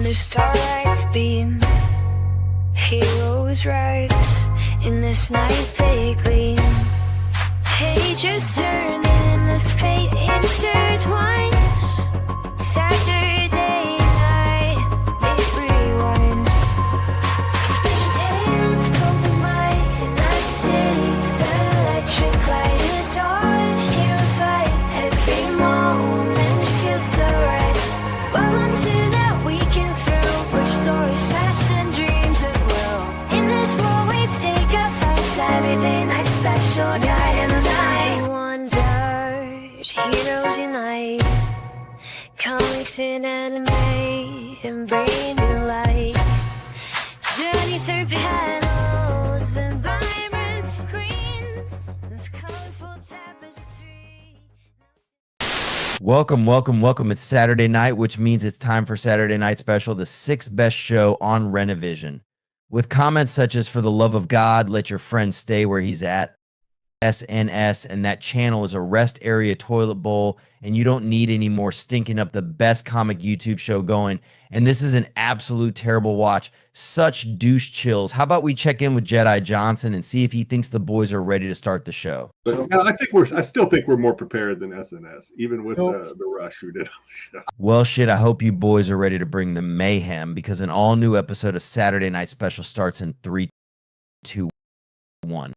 under starlight's beam. Heroes rise in this night they gleam. Pages turn and this fate intertwines. Saturday night, it rewinds. Spin tales, KOMBAT in that city's electric light. It's dark, heroes fight, every moment feels so right. Welcome to that weekend thrill, where stories fashion dreams at will. In this world we take a fight, Saturday night special guide and the night. Wonders, heroes unite. Comics and anime and brain and light. Journey through panels and vibrant screens. This colorful tapestry. Welcome. It's Saturday night, which means it's time for Saturday Night Special, the 6th best show on Renovision. With comments such as, "For the love of God, let your friend stay where he's at," SNS, and that channel is a rest area toilet bowl, and you don't need any more stinking up the best comic YouTube show going. And this is an absolute terrible watch. Such douche chills. How about we check in with Jedi Johnson and see if he thinks the boys are ready to start the show? But I still think we're more prepared than SNS, even with the rush we did on the show. Well, shit, I hope you boys are ready to bring the mayhem, because an all-new episode of Saturday Night Special starts in 3, 2, 1.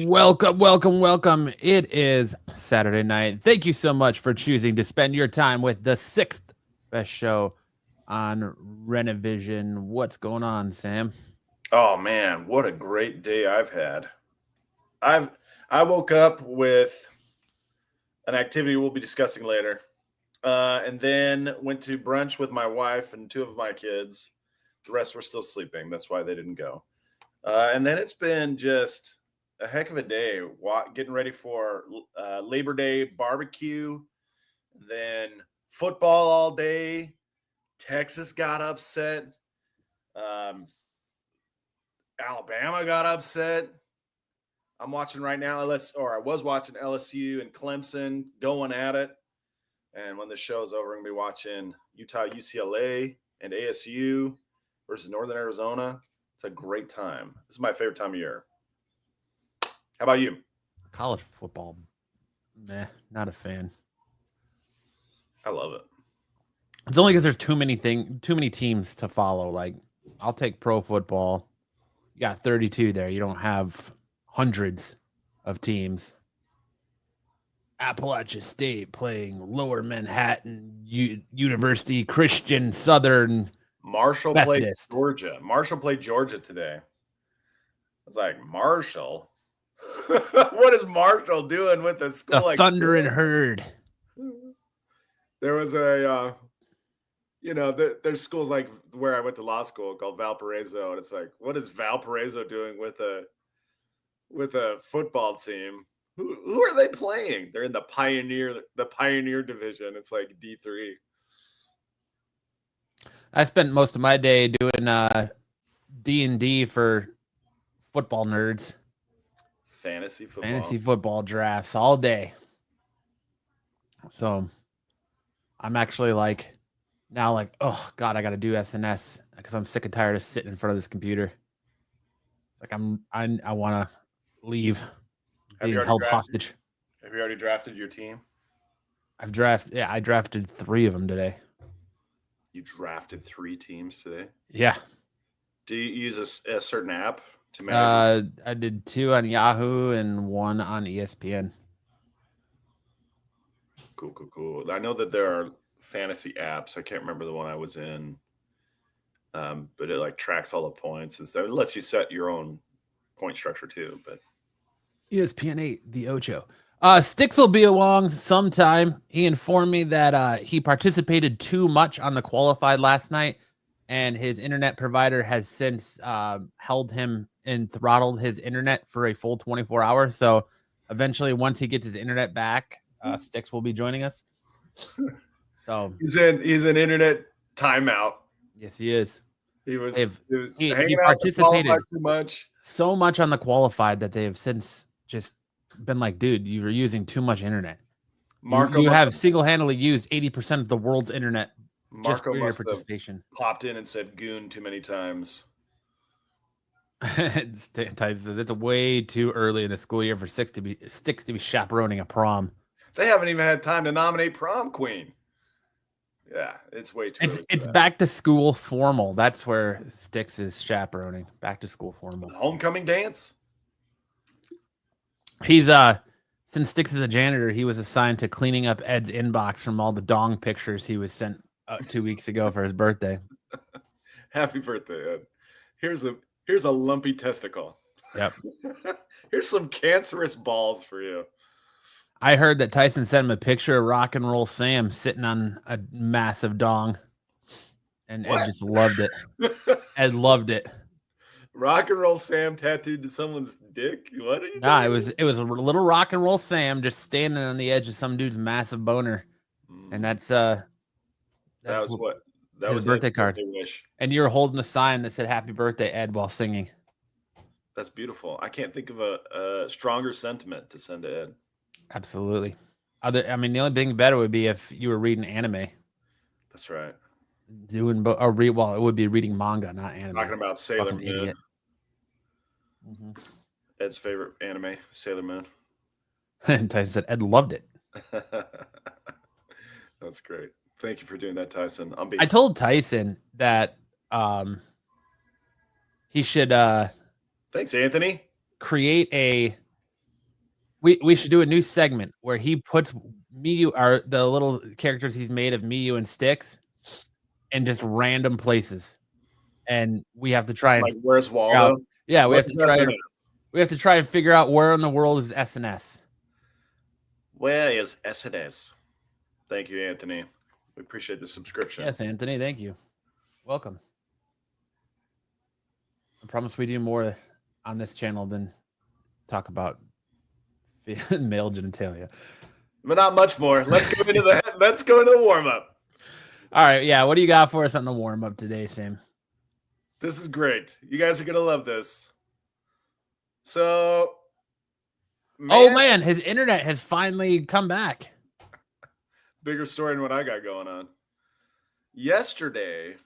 Welcome. It is Saturday night. Thank you so much for choosing to spend your time with the 6th best show on Renovision. What's going on, Sam? Oh man, what a great day I've had. I woke up with an activity we'll be discussing later, and then went to brunch with my wife and 2 of my kids. The rest were still sleeping. That's why they didn't go. And then it's been just a heck of a day, getting ready for Labor Day barbecue, then football all day. Texas got upset. Alabama got upset. I'm watching right now, I was watching LSU and Clemson going at it. And when the show's over, I'm going to be watching Utah, UCLA, and ASU versus Northern Arizona. It's a great time. This is my favorite time of year. How about you? College football, meh, not a fan. I love it. It's only because there's too many teams to follow. Like, I'll take pro football. You got 32 there. You don't have hundreds of teams. Appalachia State playing Lower Manhattan University, Christian Southern. Marshall Methodist. played Georgia. Marshall played Georgia today. I was like, Marshall? What is Marshall doing with a school The like Thunder and Herd? There was there's schools like where I went to law school called Valparaiso, and it's like, what is Valparaiso doing with a football team? Who are they playing? They're in the Pioneer division. It's like D3. I spent most of my day doing D&D for football nerds. Fantasy football drafts all day. So I'm actually oh God, I got to do SNS because I'm sick and tired of sitting in front of this computer. Like I want to leave being held hostage. Have you already drafted your team? I drafted 3 of them today. You drafted 3 teams today? Yeah. Do you use a certain app to manage? I did 2 on Yahoo and 1 on ESPN. Cool. I know that there are fantasy apps. I can't remember the one I was in, but it like tracks all the points and stuff. It lets you set your own point structure too. But ESPN 8, the Ocho. Sticks will be along sometime. He informed me that he participated too much on the qualified last night, and his internet provider has since held him and throttled his internet for a full 24 hours. So eventually, once he gets his internet back, Sticks will be joining us. So he's in internet timeout. Yes, he is. He was He hanging out with the participated qualified too much. so much on the qualified that they have since just been like, dude, you were using too much internet. Marco You must have single-handedly used 80% of the world's internet just Marco for your must have participation. popped in and said "goon" too many times. Tyson says it's way too early in the school year for Sticks to be chaperoning a prom. They haven't even had time to nominate prom queen. Yeah, it's way too early. It's back to school formal. That's where Sticks is chaperoning. Back to school formal. Homecoming dance. He's since Sticks is a janitor, he was assigned to cleaning up Ed's inbox from all the dong pictures he was sent 2 weeks ago for his birthday. Happy birthday, Ed. Here's a lumpy testicle. Yep. Here's some cancerous balls for you. I heard that Tyson sent him a picture of Rock and Roll Sam sitting on a massive dong, and What? Ed just loved it. Ed loved it. Rock and Roll Sam tattooed to someone's dick. What are you? Nah, doing? it was a little Rock and Roll Sam just standing on the edge of some dude's massive boner, and that's that was what that his was birthday Ed's card. wish. And you're holding a sign that said "Happy Birthday, Ed" while singing. That's beautiful. I can't think of a stronger sentiment to send to Ed. Absolutely. The only thing better would be if you were reading anime. That's right. It would be reading manga, not anime. Talking about Sailor Fucking Moon. idiot. Mhm. Ed's favorite anime, Sailor Moon. And Tyson said Ed loved it. That's great. Thank you for doing that, Tyson. I told Tyson that he should Thanks, Anthony. create we should do a new segment where he puts the little characters he's made of Miyu and Sticks in just random places. And we have to try and Like, where's figure out- Waldo? yeah, we have What's to try SNS? we have to try and figure out where in the world is SNS. Where is SNS? Thank you, Anthony. We appreciate the subscription. Yes, Anthony, thank you. Welcome. I promise we do more on this channel than talk about male genitalia. But not much more. Let's go into the warm up. All right, yeah. What do you got for us on the warm up today, Sam? This is great. You guys are gonna love this. So, Oh man, his internet has finally come back. bigger story than what I got going on. Yesterday,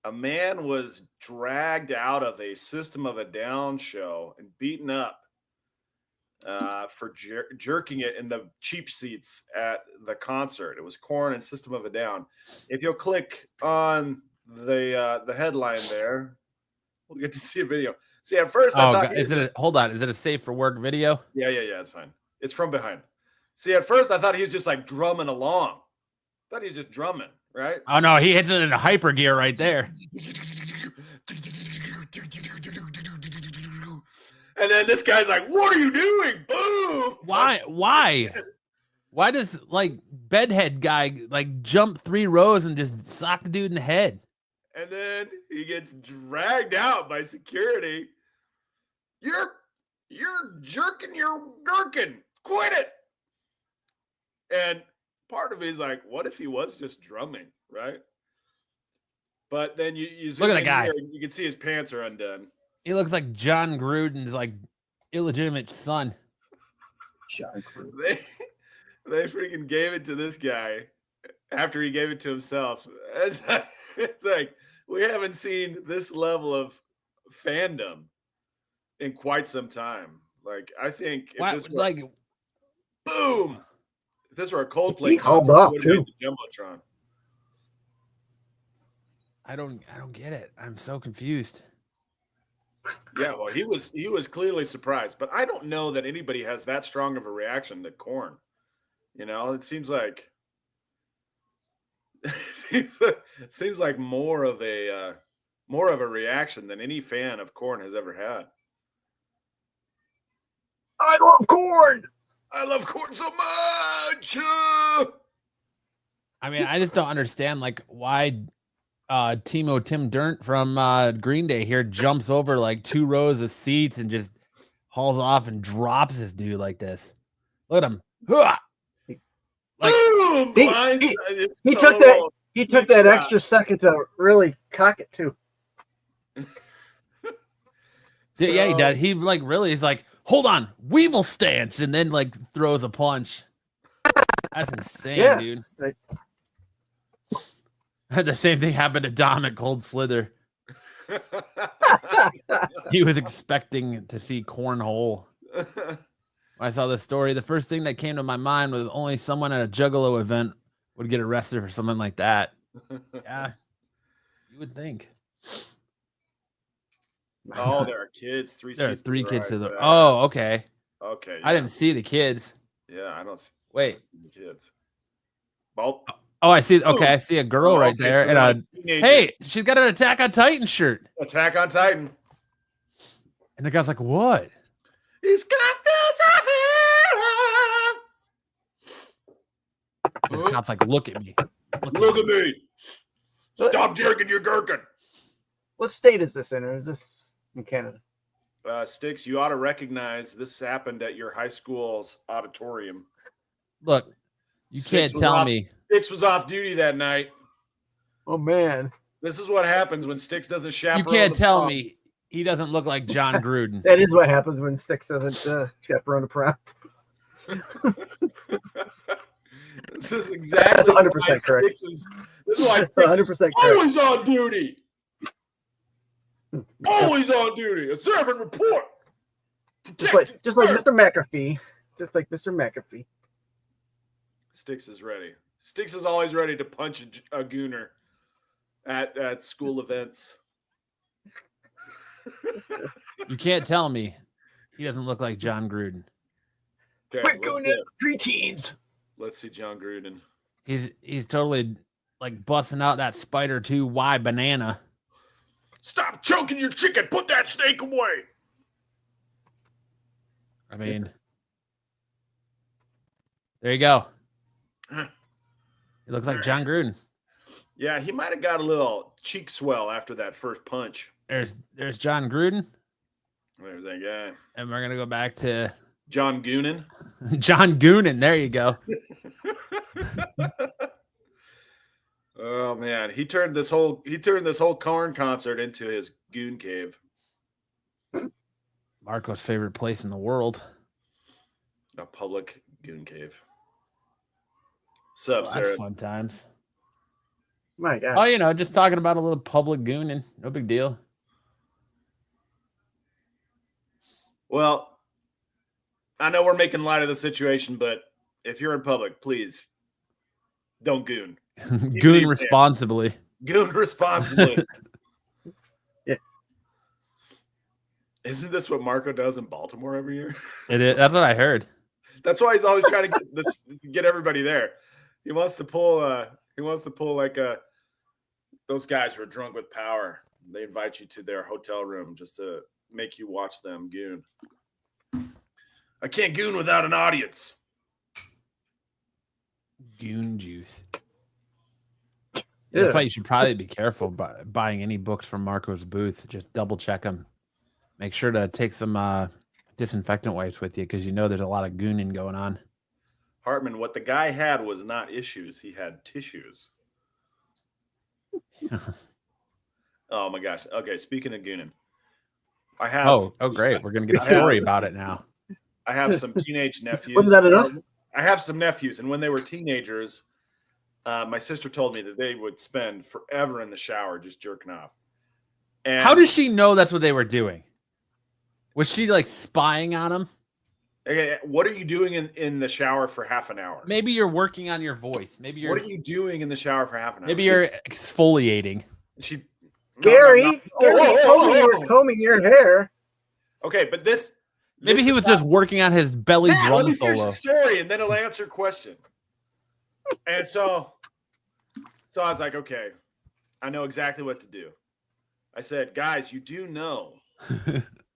a man was dragged out of a System of a Down show and beaten up for jerking it in the cheap seats at the concert. It was Korn and System of a Down. If you'll click on the headline there, we'll get to see a video. See, at first I thought, hold on? Is it a safe for work video? Yeah, it's fine. It's from behind. See, at first I thought he was just like drumming along. I thought he was just drumming, right? Oh no, he hits it in a hyper gear right there. And then this guy's like, "What are you doing?" Boom. Why does like bedhead guy like jump 3 rows and just sock the dude in the head? And then he gets dragged out by security. You're jerking your gherkin. Quit it. And part of me is like, what if he was just drumming, right? But then you Look at the guy. You can see his pants are undone. He looks like John Gruden's like illegitimate son. John Gruden. They freaking gave it to this guy after he gave it to himself. It's like we haven't seen this level of fandom in quite some time. Like, I think if this were, boom, if this were a Coldplay, He hauled off, it would've too. made the Jumbotron. I don't get it. I'm so confused. Yeah, well, he was clearly surprised, but I don't know that anybody has that strong of a reaction to Korn. You know, it seems like seems like more of a reaction than any fan of Korn has ever had. I love Korn. I love Korn so much. I mean, I just don't understand like why Tim Dirnt from Green Day here jumps over like 2 rows of seats and just hauls off and drops this dude like this. Look at him. Like, Boom! He He took that extra second to really cock it too. Yeah, he does. He like really is like, hold on, Weevil stance, and then like throws a punch. That's insane, Yeah. dude. Like, The same thing happened to Dom at Cold Slither. He was expecting to see cornhole. When I saw this story, the first thing that came to my mind was only someone at a Juggalo event would get arrested for something like that. Yeah, you would think. Oh, there are kids. There are seats to 3 the kids right. to the. Yeah. Oh, okay. Okay. I didn't see the kids. Yeah, I don't Wait. see the kids. Well, Oh, I see. Okay, I see a girl right okay, there. so And like teenager. hey, she's got an Attack on Titan shirt. Attack on Titan. And the guy's like, "What?" He's This cop's like, "Look at me. Look at me. Stop jerking your gherkin." what state is this in? Or is this in Canada? Sticks, you ought to recognize this happened at your high school's auditorium. Look, you Sticks can't was tell off- me." Sticks was off duty that night. Oh man, This is what happens when Sticks doesn't chaperone. You can't the tell prom. me he doesn't look like John Gruden. that is what happens when Sticks doesn't chaperone a prom. This is exactly That's 100% why correct. Sticks this is why That's Sticks 100% is correct. always on duty. Always on duty. A servant report. Just like Mr. McAfee. Just like Mr. McAfee. Sticks is ready. Sticks is always ready to punch a gooner at school events. You can't tell me he doesn't look like John Gruden. Okay, We're going to preteens. let's see John Gruden. He's totally like busting out that Spider 2Y banana. Stop choking your chicken. Put that snake away. I mean, there you go. He looks like John Gruden. Yeah, he might have got a little cheek swell after that first punch. There's John Gruden, There's that guy. and we're gonna go back to John Goonan. John Goonan. There you go. Oh man, he turned this whole corn concert into his goon cave. Marco's favorite place in the world. A public goon cave. Sup, That's Sarah? fun times. My God. Oh, you know, just talking about a little public gooning. No big deal. Well, I know we're making light of the situation, but if you're in public, please don't goon. Goon responsibly. Goon responsibly. Yeah. Isn't this what Marco does in Baltimore every year? It is. That's what I heard. That's why he's always trying to get everybody there. He wants to pull like those guys who are drunk with power. They invite you to their hotel room just to make you watch them goon. I can't goon without an audience. Goon juice. Yeah. That's why you should probably be careful buying any books from Marco's booth. Just double check them. Make sure to take some disinfectant wipes with you because you know there's a lot of gooning going on. Hartman, what the guy had was not issues. He had tissues. Oh my gosh. Okay, speaking of gooning, I have. Oh, great. We're gonna get a story about it now. I have some teenage nephews. Wasn't that enough? I have some nephews, and when they were teenagers, my sister told me that they would spend forever in the shower just jerking off. And How does she know that's what they were doing? Was she like spying on them? Okay, what are you doing in the shower for half an hour? Maybe you're working on your voice. Maybe you're What are you doing in the shower for half an hour? maybe you're exfoliating. She, Gary, no. Gary Oh, told me you oh. were combing your hair. Okay, but this. Maybe he was just working on his belly Let drum me finish solo. the story, and then it'll answer your question. And so I was like, okay, I know exactly what to do. I said, guys, you do know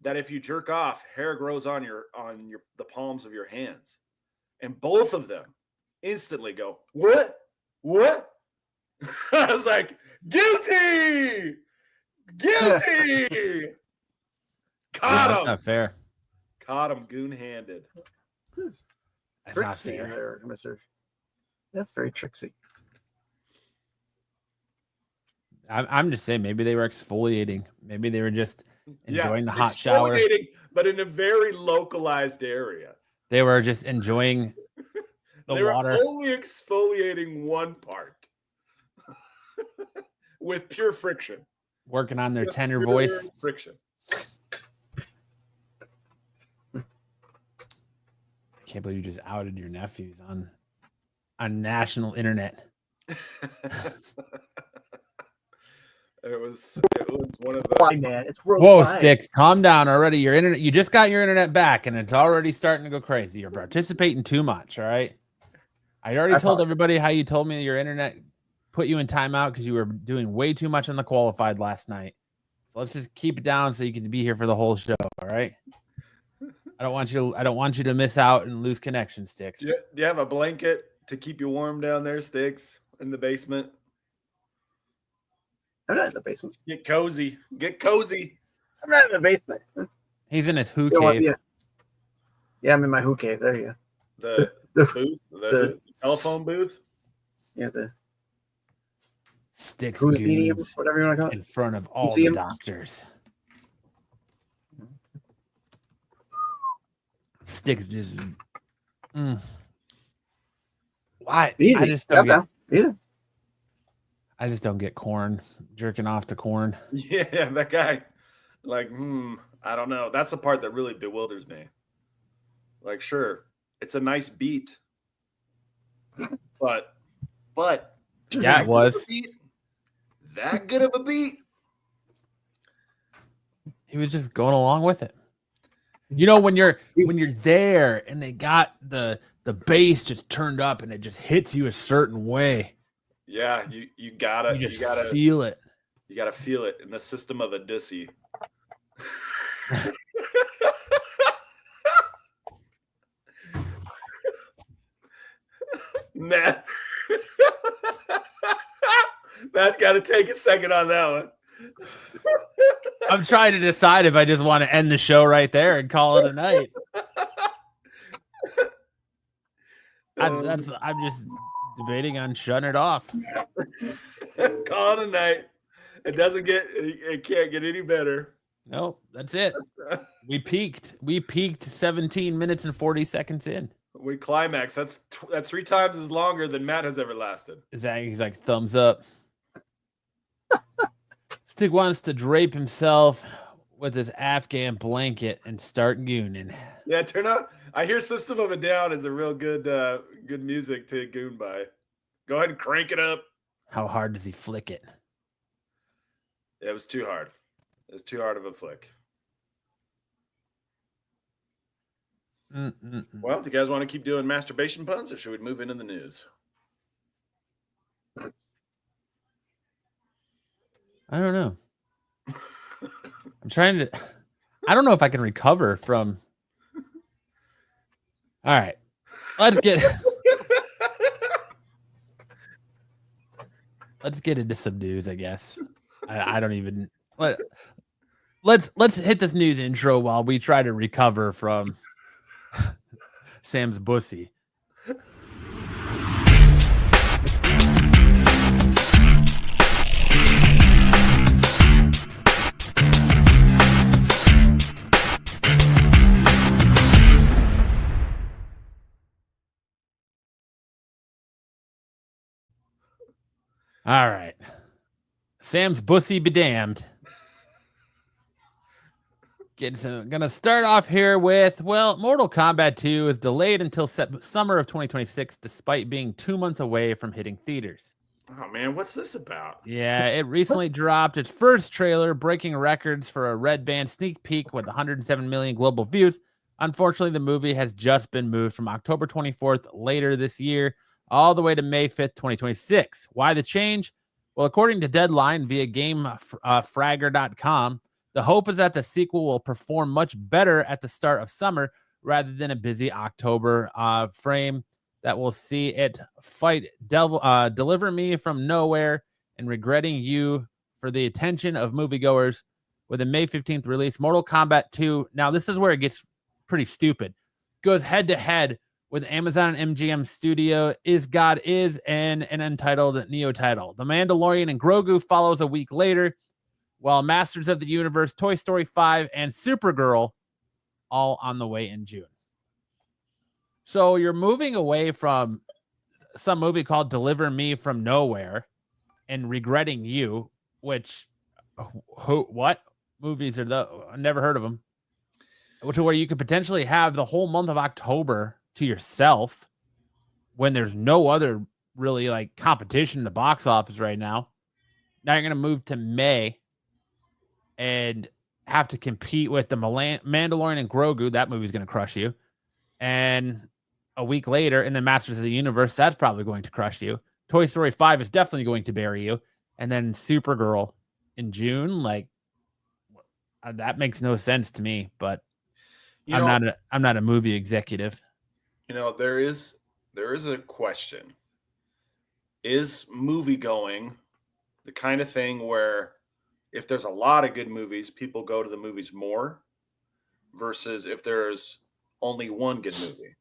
that if you jerk off, hair grows on the palms of your hands, and both of them instantly go, what? I was like, guilty. Caught That's him. not fair. Caught him goon-handed. That's not Tricksy fair. there, Mister. That's very tricksy. I'm just saying maybe they were exfoliating. Maybe they were just enjoying the hot shower. Exfoliating, but in a very localized area. They were just enjoying the They water. were only exfoliating one part with pure friction. Working on their Just tenor pure voice. friction. I can't believe you just outed your nephews on national internet. It was one of the. Why, man? It's Whoa, worldwide. Sticks, calm down already. Your internet, you just got your internet back, and it's already starting to go crazy. You're participating too much. All right. I already told everybody how you told me your internet put you in timeout because you were doing way too much on the qualified last night. So let's just keep it down so you can be here for the whole show. All right. I don't want you to miss out and lose connection, Sticks. Do you have a blanket to keep you warm down there, Sticks, in the basement? I'm not in the basement. Get cozy. Get cozy. I'm not in the basement. He's in his who You know what? cave. Yeah, I'm in my who cave. There you The The- booth, the telephone booth. go. Yeah, the Sticks who's medium, goons whatever you want to call it. in front of all see the him? doctors. Sticks just. Why? Easy. I just don't Calm get. down. Easy. I just don't get corn jerking off to corn. Yeah, that guy. Like, I don't know. That's the part that really bewilders me. Like, sure, it's a nice beat, but Yeah, it was. That good of a beat. He was just going along with it. You know, when you're there and they got the bass just turned up and it just hits you a certain way. Yeah, you gotta feel it. You gotta feel it in the system of a dissy. Matt, Matt's got to take a second on that one. I'm trying to decide if I just want to end the show right there and call it a night. I'm just debating on shutting it off. Call it a night. It can't get any better. Nope, that's it. We peaked 17 minutes and 40 seconds in. We climax. That's 3 times as longer than Matt has ever lasted. He's like, thumbs up. Stick wants to drape himself with his Afghan blanket and start gooning. Yeah, turn up. I hear System of a Down is a real good music to goon by. Go ahead and crank it up. How hard does he flick it? It was too hard. It was too hard of a flick. Well, do you guys want to keep doing masturbation puns, or should we move into the news? I don't know. I don't know if I can recover from. All right, let's get into some news, I guess. I don't even let's hit this news intro while we try to recover from Sam's bussy. All right. Sam's bussy be damned. Gonna start off here with, Mortal Kombat 2 is delayed until summer of 2026, despite being 2 months away from hitting theaters. Oh, man, what's this about? Yeah, it recently dropped its first trailer, breaking records for a red band sneak peek with 107 million global views. Unfortunately, the movie has just been moved from October 24th later this year all the way to May 5th, 2026. Why the change? Well, according to Deadline via GameFragger.com, the hope is that the sequel will perform much better at the start of summer rather than a busy October frame that will see it fight Deliver Me from Nowhere and Regretting You for the attention of moviegoers with a May 15th release. Mortal Kombat 2, now this is where it gets pretty stupid, goes head-to-head with Amazon and MGM Studio, Is God Is, and an untitled Neo title. The Mandalorian and Grogu follows a week later, while Masters of the Universe, Toy Story 5, and Supergirl all on the way in June. So you're moving away from some movie called Deliver Me from Nowhere and Regretting You, which what movies are those? I never heard of them. To where you could potentially have the whole month of October to yourself when there's no other really like competition in the box office right now. Now you're going to move to May and have to compete with the Mandalorian and Grogu. That movie's going to crush you. And a week later, in the Masters of the Universe, that's probably going to crush you. Toy Story 5 is definitely going to bury you. And then Supergirl in June, like that makes no sense to me, but I'm not a movie executive. There is a question. Is movie going the kind of thing where if there's a lot of good movies, people go to the movies more versus if there's only one good movie?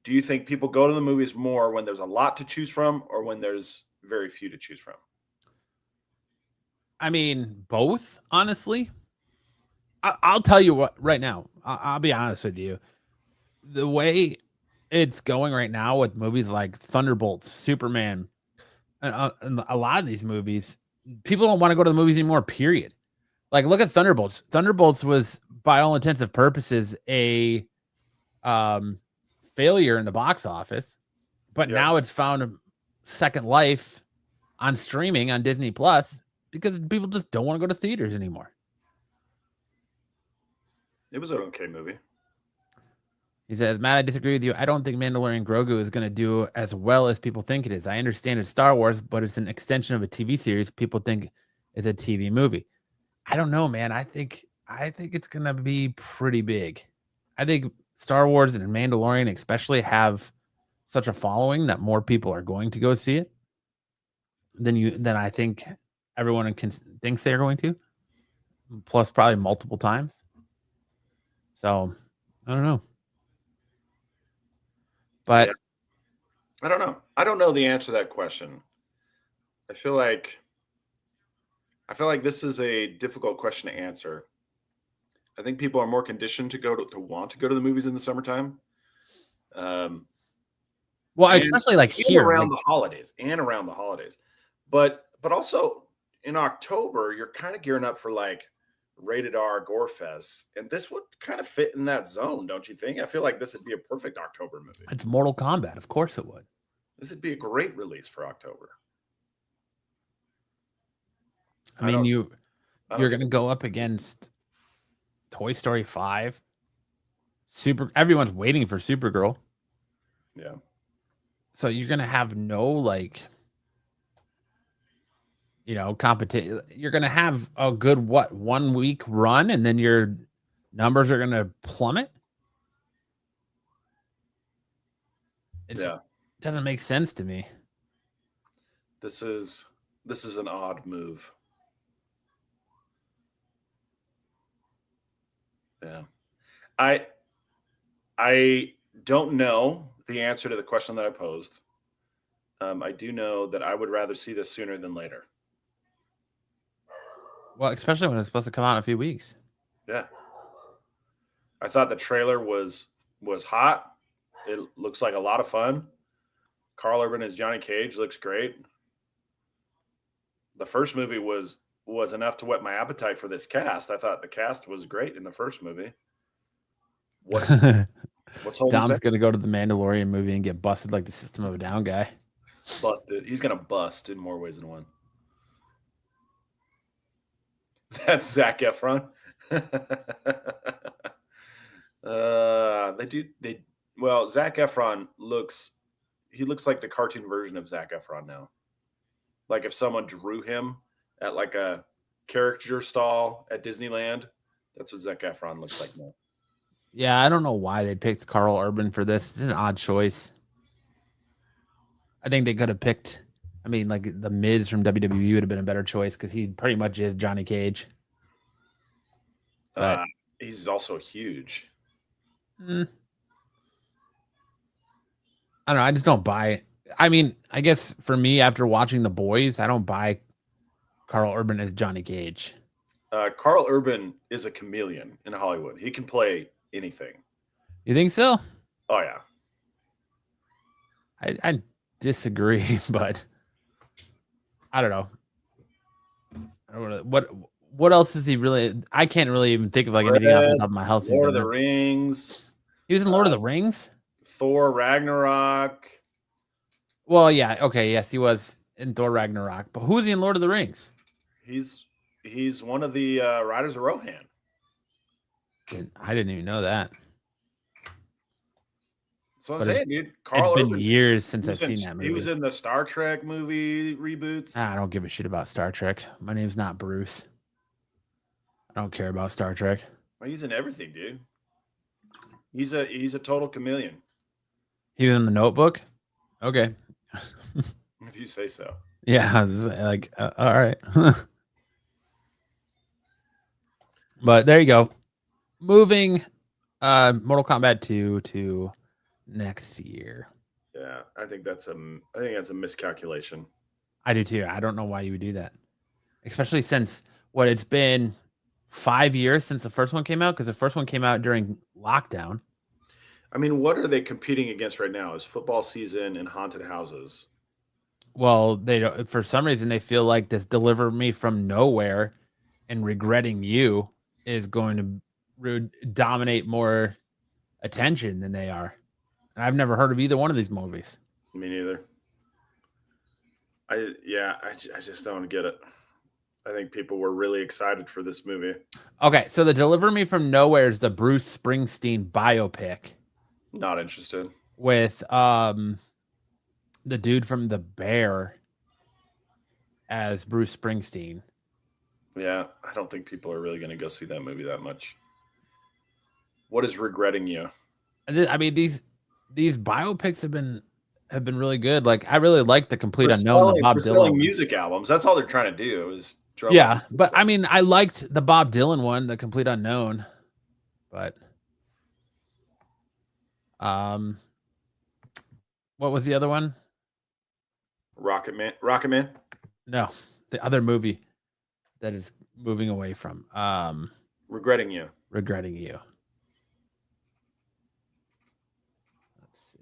Do you think people go to the movies more when there's a lot to choose from or when there's very few to choose from? I mean, both, honestly. I'll tell you what right now. I'll be honest with you. The way it's going right now with movies like Thunderbolts, Superman, and a lot of these movies, people don't want to go to the movies anymore, period. Like, look at Thunderbolts. Thunderbolts was, by all intents and purposes, a failure in the box office, but now it's found a second life on streaming on Disney Plus because people just don't want to go to theaters anymore. It was an okay movie. He says, Matt, I disagree with you. I don't think Mandalorian Grogu is going to do as well as people think it is. I understand it's Star Wars, but it's an extension of a TV series people think is a TV movie. I don't know, man. I think it's going to be pretty big. I think Star Wars and Mandalorian especially have such a following that more people are going to go see it than I think everyone thinks they're going to, plus probably multiple times. So I don't know. But I don't know. I don't know the answer to that question. I feel like this is a difficult question to answer. I think people are more conditioned to want to go to the movies in the summertime. Well, especially like here around the holidays. But also in October, you're kind of gearing up for like rated R gore fest, and this would kind of fit in that zone, don't you think? I feel like this would be a perfect October movie. It's Mortal Kombat, of course it would. This would be a great release for October. I mean, you're going to go up against Toy Story 5. Everyone's waiting for Supergirl. Yeah. So you're going to have no competition. You're going to have a good 1 week run, and then your numbers are going to plummet. It doesn't make sense to me. This is an odd move. Yeah. I don't know the answer to the question that I posed. I do know that I would rather see this sooner than later. Well, especially when it's supposed to come out in a few weeks. Yeah. I thought the trailer was hot. It looks like a lot of fun. Carl Urban as Johnny Cage looks great. The first movie was enough to whet my appetite for this cast. I thought the cast was great in the first movie. What's Dom's going to go to the Mandalorian movie and get busted like the System of a Down guy. Busted. He's going to bust in more ways than one. That's Zac Efron. Zac Efron looks like the cartoon version of Zac Efron now. Like if someone drew him at like a caricature stall at Disneyland, that's what Zac Efron looks like now. Yeah, I don't know why they picked Carl Urban for this. It's an odd choice. I think they could have picked, like the Miz from WWE would have been a better choice because he pretty much is Johnny Cage. But he's also huge. I don't know. I just don't buy it. I mean, I guess for me, after watching The Boys, I don't buy Carl Urban as Johnny Cage. Carl Urban is a chameleon in Hollywood. He can play anything. You think so? Oh yeah. I disagree, but I don't know. I don't know what else is he really? I can't really even think of like anything off the top of my head. Lord of the Rings. He was in Lord of the Rings. Thor Ragnarok. Well, yeah, okay, yes, he was in Thor Ragnarok. But who is he in Lord of the Rings? He's one of the Riders of Rohan. I didn't even know that. So I'm But saying, dude, Carl It's been Urban, years since I've he's been- seen that movie. He was in the Star Trek movie reboots. I don't give a shit about Star Trek. My name's not Bruce. I don't care about Star Trek. Well, he's in everything, dude. He's a total chameleon, He was in The Notebook. Okay. if you say so. Yeah, this is like all right. But there you go. Moving Mortal Kombat 2 to next year. Yeah, I think that's a miscalculation. I do too. I don't know why you would do that. Especially since it's been 5 years since the first one came out, because the first one came out during lockdown. I mean, what are they competing against right now? Is football season and haunted houses? Well, they don't, for some reason they feel like this Deliver Me From Nowhere and Regretting You is going to dominate more attention than they are. And I've never heard of either one of these movies. Me neither. I just don't get it. I think people were really excited for this movie. Okay, so the Deliver Me From Nowhere is the Bruce Springsteen biopic Not interested. with the dude from The Bear as Bruce Springsteen. Yeah, I don't think people are really going to go see that movie that much. What is Regretting You? I mean, these biopics have been really good. Like, I really like The Complete Unknown, the Bob Dylan selling one. music albums. That's all they're trying to do is drum Yeah, up. but I mean, I liked the Bob Dylan one, The Complete Unknown. But what was the other one? Rocket Man. No, the other movie that is moving away from Regretting You. Regretting You. Let's see.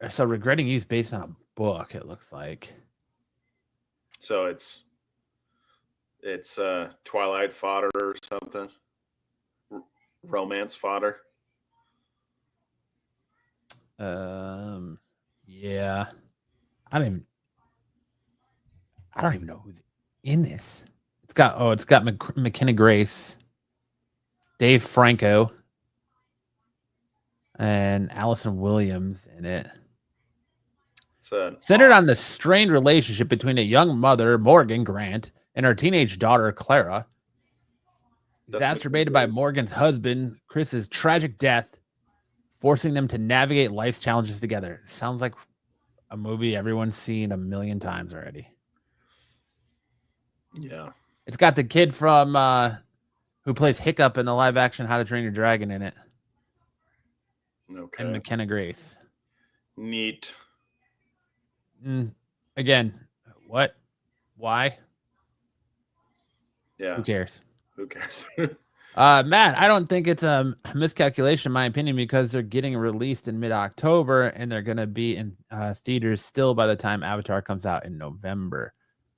So Regretting You is based on a book, it looks like. So it's Twilight fodder or something. Romance fodder. Yeah. I don't even know who's in this. It's got McKenna Grace, Dave Franco, and Allison Williams in it. Centered on the strained relationship between a young mother, Morgan Grant, and her teenage daughter, Clara. Exacerbated by Morgan's husband, Chris's tragic death, forcing them to navigate life's challenges together. Sounds like a movie everyone's seen a million times already. Yeah. It's got the kid from who plays Hiccup in the live action How to Train Your Dragon in it. Okay. And McKenna Grace. Neat. Again, what? Why? Yeah. Who cares? Who cares? Matt, I don't think it's a miscalculation, in my opinion, because they're getting released in mid-October and they're going to be in theaters still by the time Avatar comes out in November.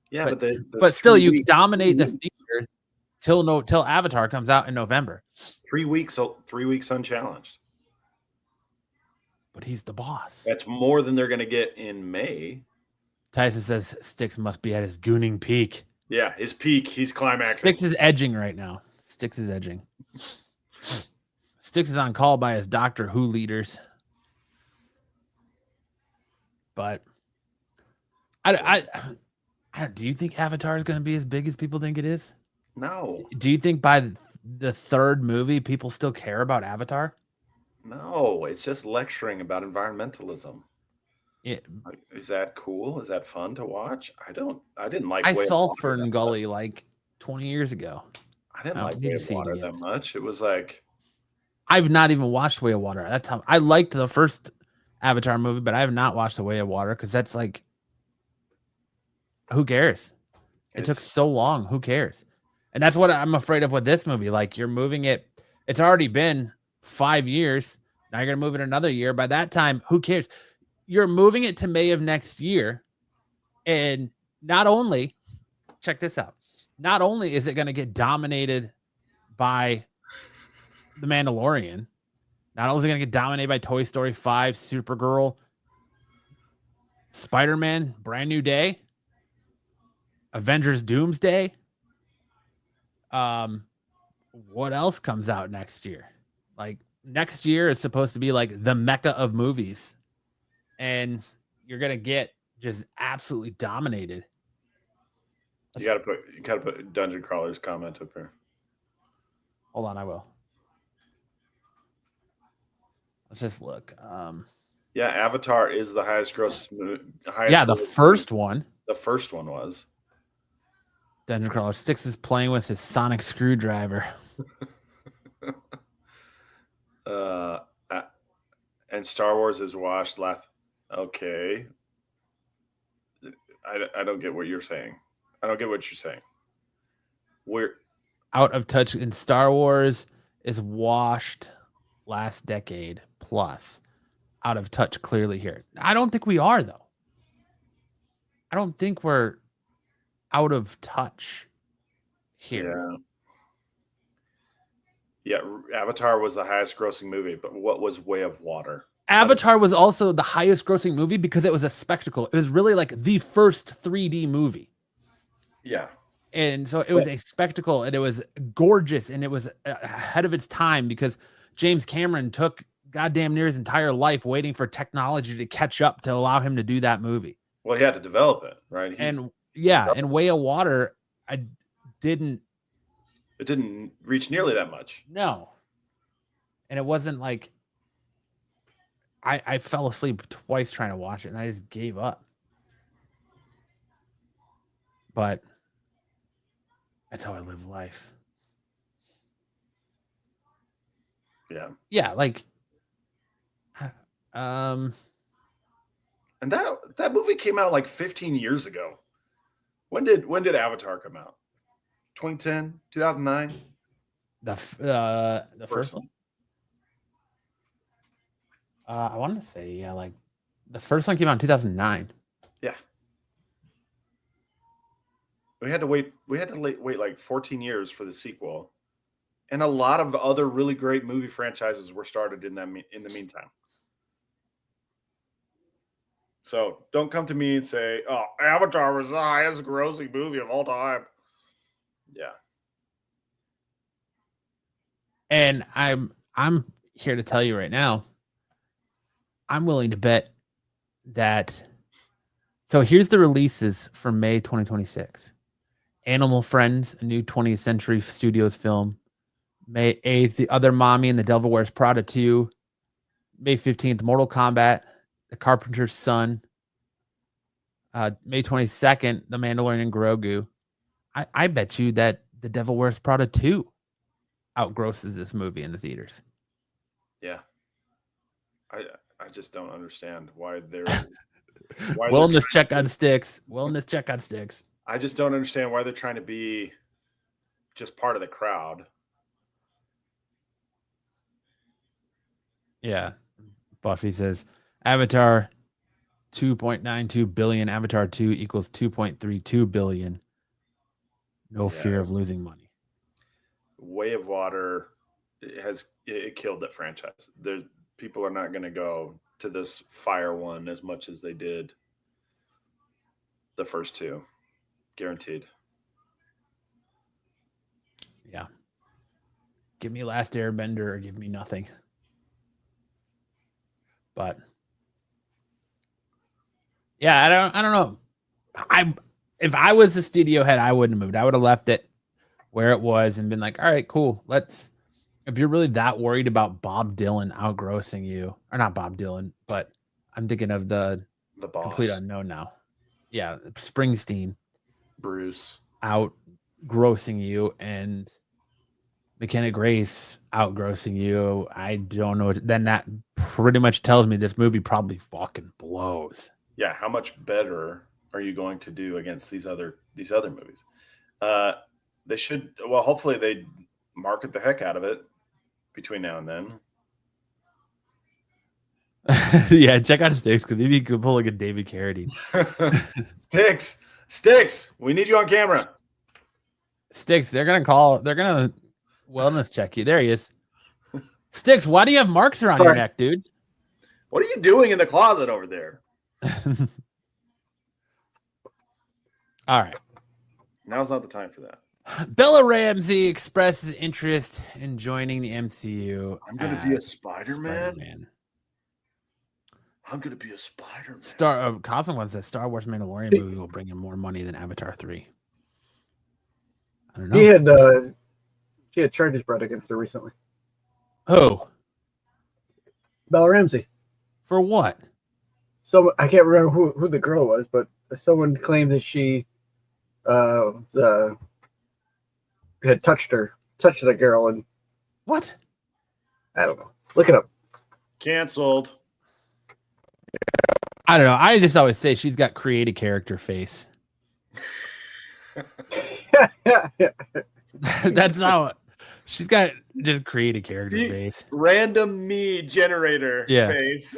Yeah, but still, you dominate the theater till Avatar comes out in November. 3 weeks unchallenged. But he's the boss. That's more than they're going to get in May. Tyson says Styx must be at his gooning peak. Yeah, his peak. He's climaxing. Styx is edging right now. Styx is edging. Styx is on call by his Doctor Who leaders. But I do you think Avatar is going to be as big as people think it is? No. Do you think by the third movie people still care about Avatar? No, it's just lecturing about environmentalism. Yeah. Is that cool? Is that fun to watch? I didn't like. I saw Fern Gully like 20 years ago. I didn't I like need Way to of see it Water again. that much. It was like, I've not even watched Way of Water. That's how I liked the first Avatar movie, but I have not watched The Way of Water because that's like, who cares? It took it's so long. Who cares? And that's what I'm afraid of with this movie. Like you're moving it. It's already been 5 years. Now you're gonna move it another year. By that time, who cares? You're moving it to May of next year, and not only check this out. Not only is it going to get dominated by The Mandalorian, not only is it going to get dominated by Toy Story 5, Supergirl, Spider-Man, Brand New Day, Avengers Doomsday. What else comes out next year? Like next year is supposed to be like the mecca of movies, and you're going to get just absolutely dominated. you gotta put Dungeon Crawler's comment up here. Hold on, I will. Let's just look. Yeah, Avatar is the highest gross. Yeah, the first one. The first one was. Dungeon Crawler Sticks is playing with his sonic screwdriver. And Star Wars is watched last. Okay. I don't get what you're saying. I don't get what you're saying. We're Out of Touch in Star Wars is washed last decade plus. Out of Touch clearly here. I don't think we are, though. I don't think we're out of touch here. Yeah, Avatar was the highest grossing movie, but what was Way of Water? Avatar was also the highest grossing movie because it was a spectacle. It was really like the first 3D movie. Yeah. And so it was a spectacle, and it was gorgeous, and it was ahead of its time because James Cameron took goddamn near his entire life waiting for technology to catch up to allow him to do that movie. Well, he had to develop it, right? And Way of Water, it didn't reach nearly that much. No. And it wasn't like I fell asleep twice trying to watch it, and I just gave up. But that's how I live life. Yeah. Yeah, like and that movie came out like 15 years ago. When did Avatar come out? 2010, 2009? the first one. I want to say like the first one came out in 2009. Yeah. We had to wait like 14 years for the sequel. And a lot of other really great movie franchises were started in the meantime. So don't come to me and say, "Oh, Avatar was the highest grossing movie of all time." Yeah. And I'm here to tell you right now, I'm willing to bet that. So here's the releases for May 2026. Animal Friends, a new 20th Century Studios film. May 8th, The Other Mommy and the Devil Wears Prada 2. May 15th, Mortal Kombat, The Carpenter's Son. May 22nd, The Mandalorian Grogu. I bet you that The Devil Wears Prada 2 outgrosses this movie in the theaters. Yeah. I just don't understand why they're Wellness check on sticks. Wellness check on sticks. I just don't understand why they're trying to be just part of the crowd. Yeah. Buffy says Avatar 2.92 billion. Avatar 2 equals 2.32 billion. No fear of losing money. Way of Water it killed that franchise. People are not going to go to this Fire one as much as they did the first two. Guaranteed. Yeah. Give me Last Airbender or give me nothing. But yeah, I don't know. If I was the studio head, I wouldn't have moved. I would have left it where it was and been like, all right, cool. If you're really that worried about Bob Dylan outgrossing you, or not Bob Dylan, but I'm thinking of the boss. Complete unknown now. Yeah, Springsteen. Bruce. Outgrossing you, and McKenna Grace outgrossing you. I don't know. Then that pretty much tells me this movie probably fucking blows. Yeah, how much better are you going to do against these other movies? They should. Well, hopefully they market the heck out of it between now and then. Yeah, check out Sticks because maybe you could pull like a David Carradine. Sticks, we need you on camera. Sticks, they're gonna wellness check you. There he is. Sticks, why do you have marks around your neck, dude? What are you doing in the closet over there? All right. Now's not the time for that. Bella Ramsey expresses interest in joining the MCU. I'm gonna be a Spider-Man. Spider-Man. I'm gonna be a Spider-Man. Cosmo wants that Star Wars Mandalorian movie will bring in more money than Avatar 3. I don't know. She had charges brought against her recently. Who? Bella Ramsey. For what? So I can't remember who the girl was, but someone claimed that she had touched the girl, and What? I don't know. Look it up. Canceled. I don't know. I just always say she's got creative character face. That's how she's got just creative character face. Random me generator face.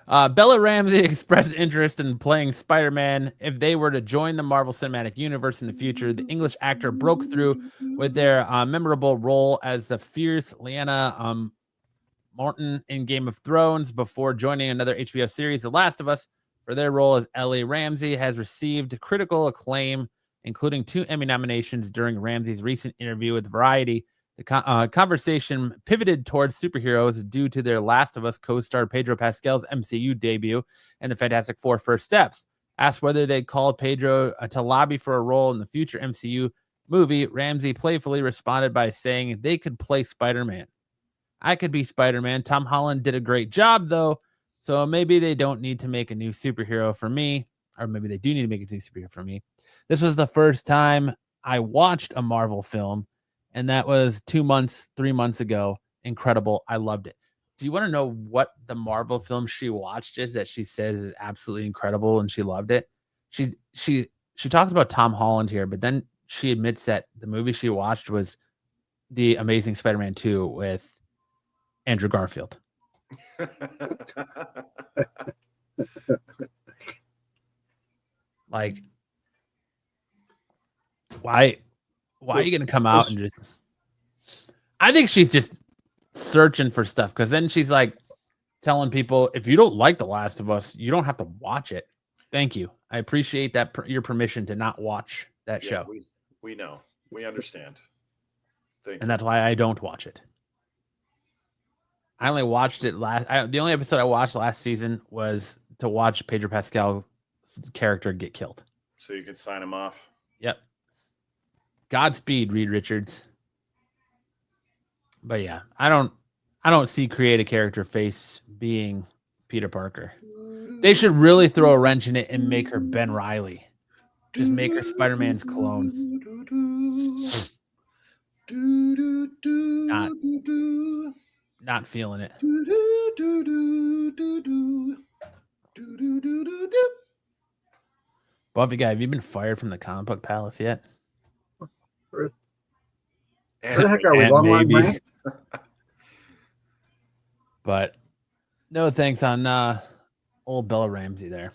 Bella Ramsey expressed interest in playing Spider-Man. If they were to join the Marvel Cinematic Universe in the future, the English actor broke through with their memorable role as the fierce Lyanna Mormont in Game of Thrones before joining another HBO series, The Last of Us. For their role as Ellie, Ramsey has received critical acclaim, including 2 Emmy nominations during Ramsey's recent interview with Variety. The conversation pivoted towards superheroes due to their Last of Us co-star Pedro Pascal's MCU debut and the Fantastic Four First Steps. Asked whether they called Pedro to lobby for a role in the future MCU movie, Ramsey playfully responded by saying they could play Spider-Man. I could be Spider-Man. Tom Holland did a great job, though, so maybe they don't need to make a new superhero for me, or maybe they do need to make a new superhero for me. This was the first time I watched a Marvel film, and that was 3 months ago. Incredible. I loved it. Do you want to know what the Marvel film she watched is that she says is absolutely incredible and she loved it? She talks about Tom Holland here, but then she admits that the movie she watched was The Amazing Spider-Man 2 with Andrew Garfield. Like, why are you going to come out and just... I think she's just searching for stuff, because then she's like telling people, if you don't like The Last of Us, you don't have to watch it. Thank you. I appreciate that your permission to not watch that show. We know. We understand. And that's why I don't watch it. I only watched it the only episode I watched last season was to watch Pedro Pascal's character get killed. So you could sign him off. Yep. Godspeed, Reed Richards. But yeah, I don't see creative character face being Peter Parker. They should really throw a wrench in it and make her Ben Reilly. Just make her Spider-Man's clone. Not feeling it. Buffy guy, have you been fired from the comic book palace yet? Where the heck are we? Long line break? But no thanks on old Bella Ramsey there.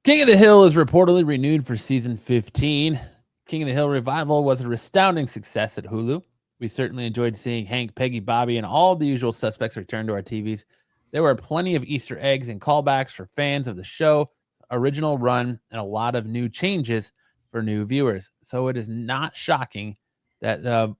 King of the Hill is reportedly renewed for season 15. King of the Hill revival was a astounding success at Hulu. We certainly enjoyed seeing Hank, Peggy, Bobby, and all the usual suspects return to our TVs. There were plenty of Easter eggs and callbacks for fans of the show, original run, and a lot of new changes for new viewers. So it is not shocking that the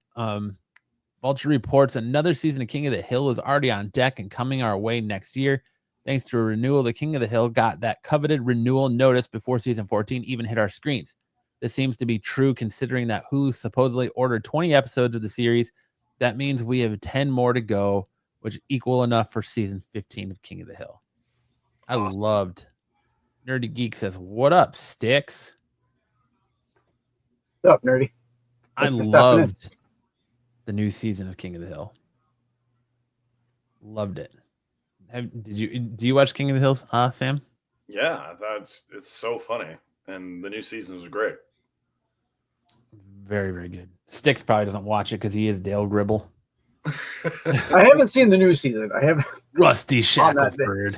Vulture reports another season of King of the Hill is already on deck and coming our way next year. Thanks to a renewal, the King of the Hill got that coveted renewal notice before season 14 even hit our screens. This seems to be true considering that Hulu supposedly ordered 20 episodes of the series. That means we have 10 more to go, which equal enough for season 15 of King of the Hill. I loved. Nerdy Geek says, "What up, Sticks?" What's up, nerdy? I Thanks for stopping in. loved the new season of King of the Hill. Loved it. Do you watch King of the Hill, Sam? Yeah, I thought it's so funny, and the new season was great. Very, very good. Sticks probably doesn't watch it because he is Dale Gribble. I haven't seen the new season. I haven't. Rusty On that day. Shackelford.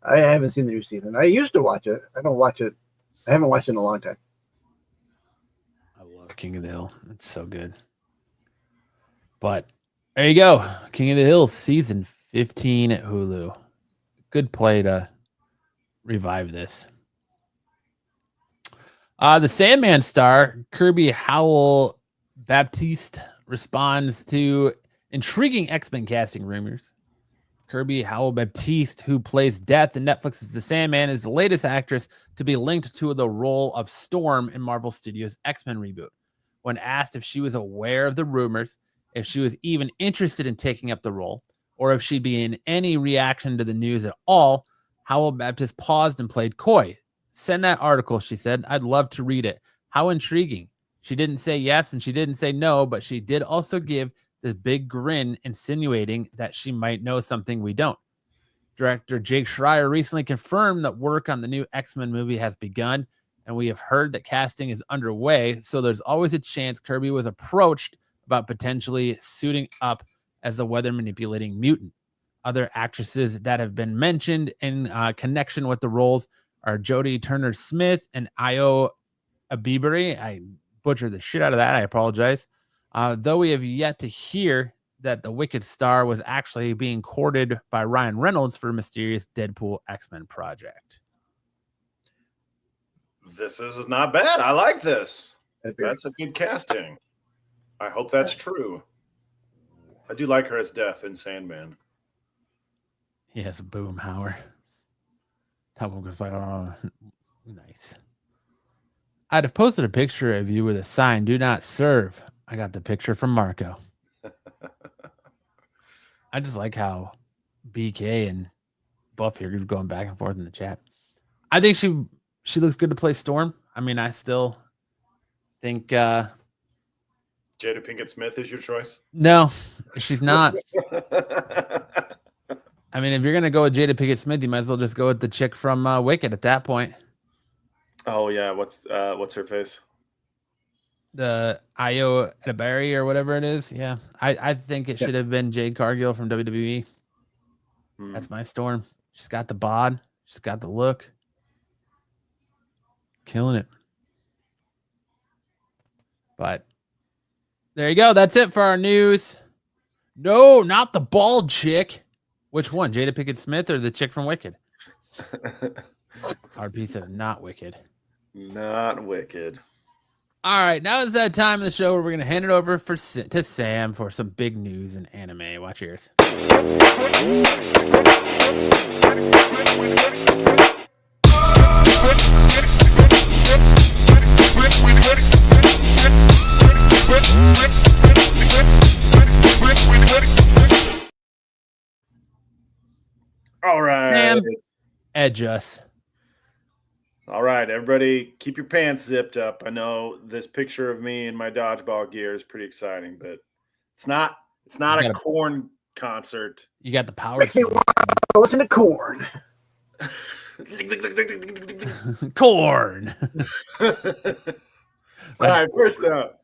I haven't seen the new season. I used to watch it. I don't watch it. I haven't watched it in a long time. I love King of the Hill. It's so good. But there you go. King of the Hill season 15 at Hulu. Good play to revive this. The Sandman star, Kirby Howell Baptiste, responds to intriguing X-Men casting rumors. Kirby Howell Baptiste, who plays Death in Netflix's The Sandman, is the latest actress to be linked to the role of Storm in Marvel Studios' X-Men reboot. When asked if she was aware of the rumors, if she was even interested in taking up the role, or if she'd be in any reaction to the news at all, Howell Baptiste paused and played coy. Send that article, she said. I'd love to read it. How intriguing. She didn't say yes and she didn't say no, but she did also give this big grin, insinuating that she might know something we don't. Director Jake Schreier recently confirmed that work on the new X-Men movie has begun, and we have heard that casting is underway, so there's always a chance Kirby was approached about potentially suiting up as a weather-manipulating mutant. Other actresses that have been mentioned in connection with the roles are Jodie Turner-Smith and Io Abibari. I butchered the shit out of that. I apologize. Though we have yet to hear that the Wicked star was actually being courted by Ryan Reynolds for a mysterious Deadpool X-Men project. This is not bad. I like this. That's a good casting. I hope that's true. I do like her as Death in Sandman. Yes, boom, Howard. That one goes by. Oh, nice. I'd have posted a picture of you with a sign, "Do not serve." I got the picture from Marco. I just like how BK and Buff here going back and forth in the chat. I think she looks good to play Storm. I mean, I still think Jada Pinkett Smith is your choice? No, she's not. I mean, if you're gonna go with Jada Pinkett Smith, you might as well just go with the chick from Wicked at that point. Oh yeah, what's her face? The Io Abibari or whatever it is. Yeah, I think it should have been Jade Cargill from WWE. That's my Storm. She's got the bod. She's got the look. Killing it. But there you go. That's it for our news. No, not the bald chick. Which one? Jada Pinkett Smith or the chick from Wicked? RP says not Wicked. Not Wicked. All right, now is that time of the show where we're going to hand it over to Sam for some big news in anime. Watch yours. All right. Sam, edge us. All right, everybody, keep your pants zipped up. I know this picture of me in my dodgeball gear is pretty exciting, but it's not a Korn concert. You got the power. Makes me want to listen to Korn. Korn. All right, first up.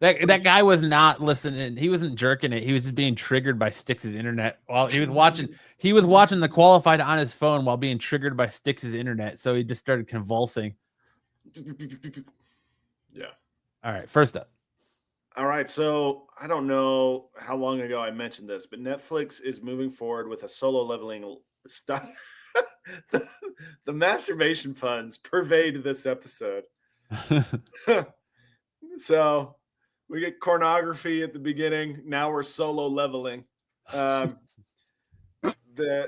That guy was not listening. He wasn't jerking it. He was just being triggered by Styx's internet while he was watching. He was watching the qualified on his phone while being triggered by Styx's internet. So he just started convulsing. Yeah. All right. First up. All right. So I don't know how long ago I mentioned this, but Netflix is moving forward with a solo leveling style. The masturbation puns pervade this episode. So we get pornography at the beginning. Now we're solo leveling. The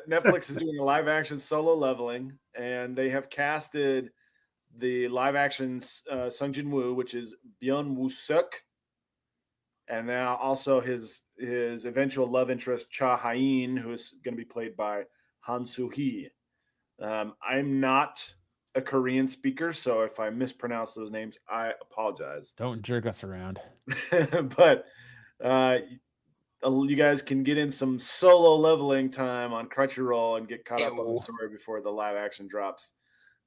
Netflix is doing a live action solo leveling, and they have casted the live action Sung Jin Woo, which is Byung Woo Suk, and now also his eventual love interest Cha Ha-in, who is going to be played by Han Soo Hee. I'm not a Korean speaker, so if I mispronounce those names, I apologize. Don't jerk us around. But you guys can get in some solo leveling time on Crunchyroll and get caught up on the story before the live action drops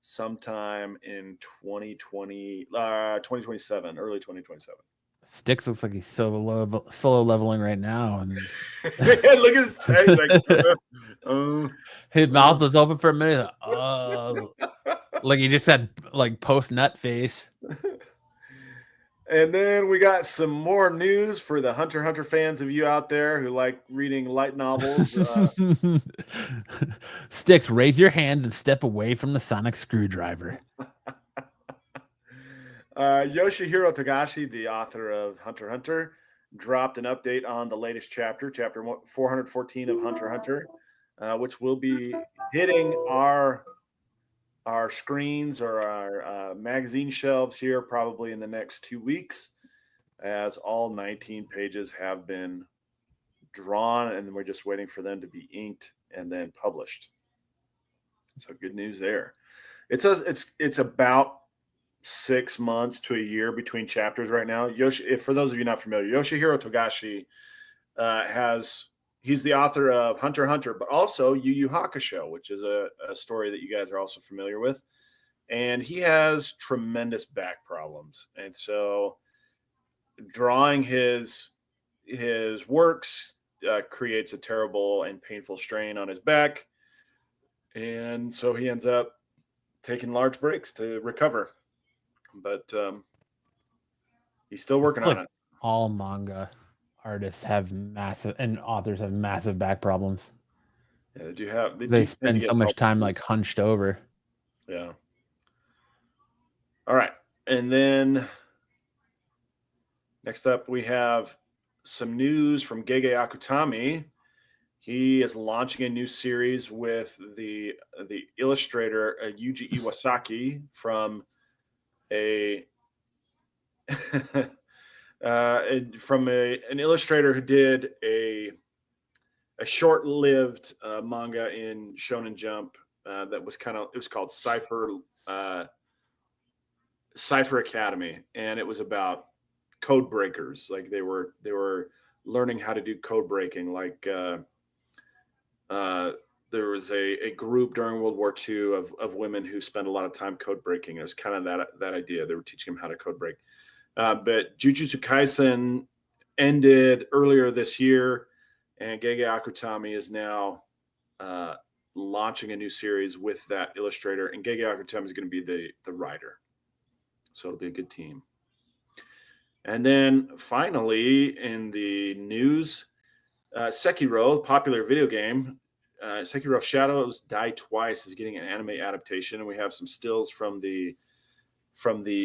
sometime in 2027, early 2027. Sticks looks like he's solo leveling right now, and Look at his face. his mouth was open for a minute. Like he just had like post nut face. And then we got some more news for the Hunter x Hunter fans of you out there who like reading light novels. Sticks, raise your hands and step away from the sonic screwdriver. Yoshihiro Togashi, the author of Hunter x Hunter, dropped an update on the latest chapter 414 of Hunter x Hunter, which will be hitting our screens or our magazine shelves here probably in the next 2 weeks, as all 19 pages have been drawn and we're just waiting for them to be inked and then published. So good news there. It's about 6 months to a year between chapters right now. For those of you not familiar, Yoshihiro Togashi he's the author of Hunter x Hunter, but also Yu Yu Hakusho, which is a story that you guys are also familiar with. And he has tremendous back problems. And so drawing his works creates a terrible and painful strain on his back. And so he ends up taking large breaks to recover. But he's still working on it. All manga artists have massive, and authors have massive back problems. Yeah, they spend so much time like hunched over. Yeah. All right. And then next up, we have some news from Gege Akutami. He is launching a new series with the illustrator Yuji Iwasaki from an illustrator who did a short-lived manga in Shonen Jump that was called Cipher Academy, and it was about code breakers. Like they were learning how to do code breaking. Like there was a group during World War II of women who spent a lot of time code breaking. It was kind of that idea. They were teaching them how to code break. But Jujutsu Kaisen ended earlier this year, and Gege Akutami is now launching a new series with that illustrator, and Gege Akutami is going to be the writer. So it'll be a good team. And then finally, in the news, Sekiro, popular video game, Sekiro Shadows Die Twice is getting an anime adaptation, and we have some stills from the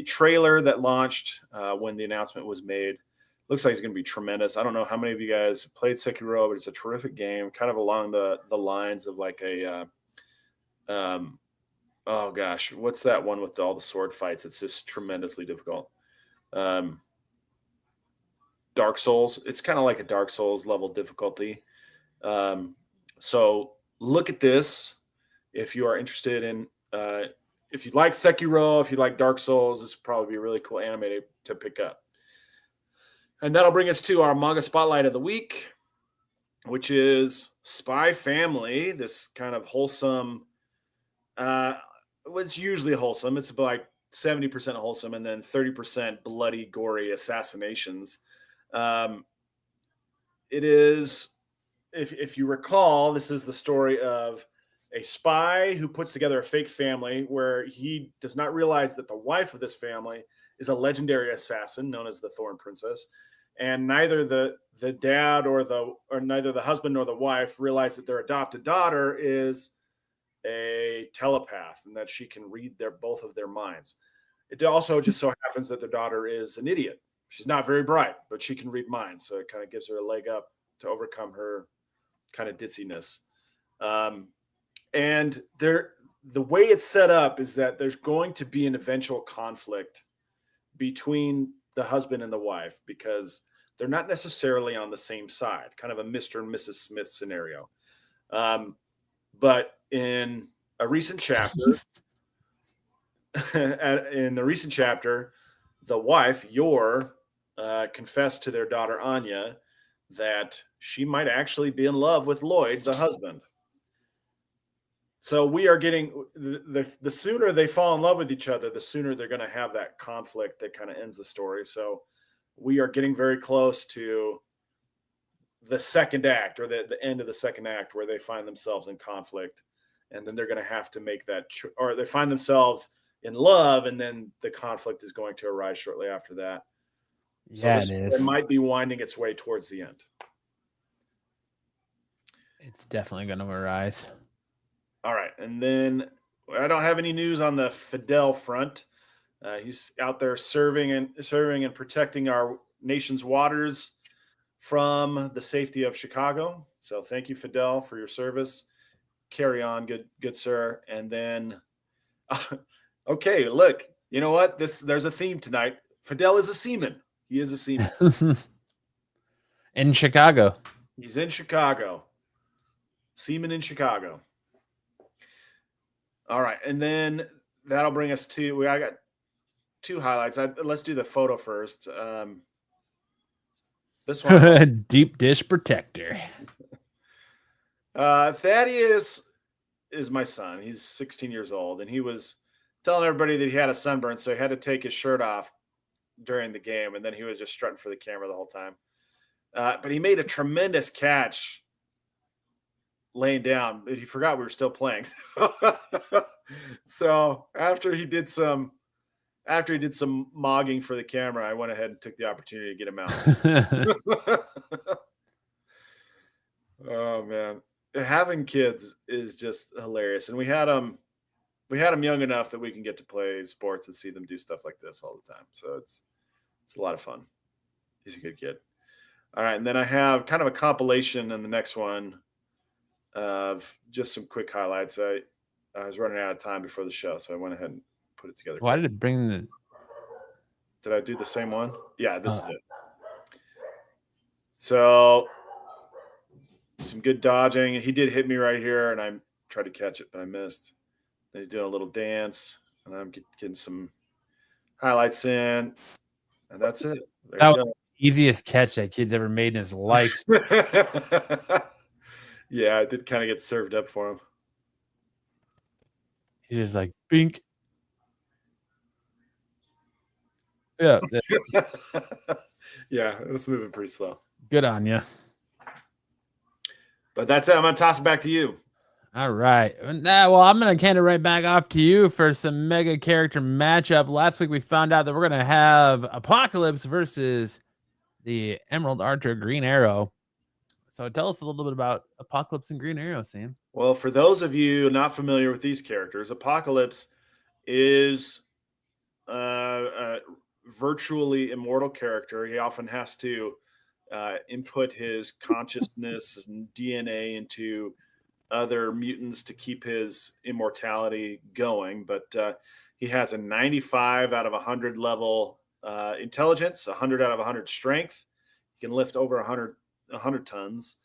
trailer that launched when the announcement was made. Looks like it's going to be tremendous. I don't know how many of you guys played Sekiro, but it's a terrific game, kind of along the lines of like a oh gosh, what's that one with all the sword fights? It's just tremendously difficult. Dark Souls. It's kind of like a Dark Souls level difficulty. So look at this if you are interested in. If you like Sekiro, if you like Dark Souls, this would probably be a really cool anime to pick up. And that'll bring us to our manga spotlight of the week, which is Spy Family. This kind of wholesome. It's usually wholesome. It's about like 70% wholesome and then 30% bloody, gory assassinations. It is, if you recall, this is the story of a spy who puts together a fake family where he does not realize that the wife of this family is a legendary assassin known as the Thorn Princess. And neither the dad or neither the husband nor the wife realize that their adopted daughter is a telepath and that she can read both of their minds. It also just so happens that their daughter is an idiot. She's not very bright, but she can read minds. So it kind of gives her a leg up to overcome her kind of ditziness. And the way it's set up is that there's going to be an eventual conflict between the husband and the wife because they're not necessarily on the same side, kind of a Mr. and Mrs. Smith scenario. But in a recent chapter, in the recent chapter, the wife, Yor, confessed to their daughter Anya that she might actually be in love with Lloyd, the husband. So we are getting the sooner they fall in love with each other, the sooner they're going to have that conflict that kind of ends the story. So we are getting very close to the second act, or the end of the second act, where they find themselves in conflict, and then they're going to have to make that, or they find themselves in love, and then the conflict is going to arise shortly after that. So Yeah, this it it is. might be winding its way towards the end. It's definitely going to arise. All right, and then I don't have any news on the Fidel front. He's out there serving and protecting our nation's waters from the safety of Chicago. So thank you, Fidel, for your service. Carry on, good sir. And then, okay, look, you know what? There's a theme tonight. Fidel is a seaman. He is a seaman. In Chicago. He's in Chicago. Seaman in Chicago. All right, and then that'll bring us to. I got two highlights. Let's do the photo first. This one, Deep dish protector. Thaddeus is my son. He's 16 years old, and he was telling everybody that he had a sunburn, so he had to take his shirt off during the game, and then he was just strutting for the camera the whole time. But he made a tremendous catch laying down. He forgot we were still playing. So after he did some mogging for the camera, I went ahead and took the opportunity to get him out. Oh man, having kids is just hilarious, and we had them young enough that we can get to play sports and see them do stuff like this all the time. So it's a lot of fun. He's a good kid. All right, and then I have kind of a compilation in the next one of just some quick highlights. I was running out of time before the show, so I went ahead and put it together. Why did it bring the... Did I do the same one? Yeah, this is it. So some good dodging. He did hit me right here, and I tried to catch it, but I missed. Then he's doing a little dance, and I'm getting some highlights in, and that's it. There That you was go. the easiest catch that kid's ever made in his life. Yeah, it did kind of get served up for him. He's just like, bink. Yeah, Yeah, it's moving pretty slow. good on you. But that's it. I'm going to toss it back to you. All right. Well, I'm going to hand it right back off to you for some mega character matchup. Last week, we found out that we're going to have Apocalypse versus the Emerald Archer Green Arrow. So tell us a little bit about Apocalypse and Green Arrow, Sam. Well, for those of you not familiar with these characters, Apocalypse is a virtually immortal character. He often has to input his consciousness and DNA into other mutants to keep his immortality going. But he has a 95 out of 100 level intelligence, 100 out of 100 strength. He can lift over 100 tons.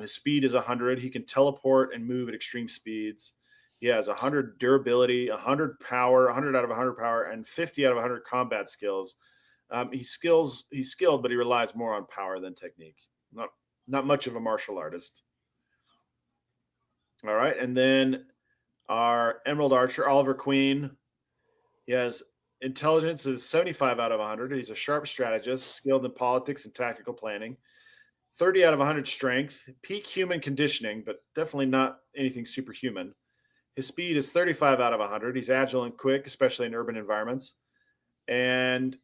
His speed is 100. He can teleport and move at extreme speeds. He has 100 durability, 100 power, 100 out of 100 power, and 50 out of 100 combat skills. He's skilled, but he relies more on power than technique. Not much of a martial artist. All right, and then our Emerald Archer, Oliver Queen. He has intelligence is 75 out of 100. He's a sharp strategist, skilled in politics and tactical planning. 30 out of 100 strength, peak human conditioning, but definitely not anything superhuman. His speed is 35 out of 100. He's agile and quick, especially in urban environments. And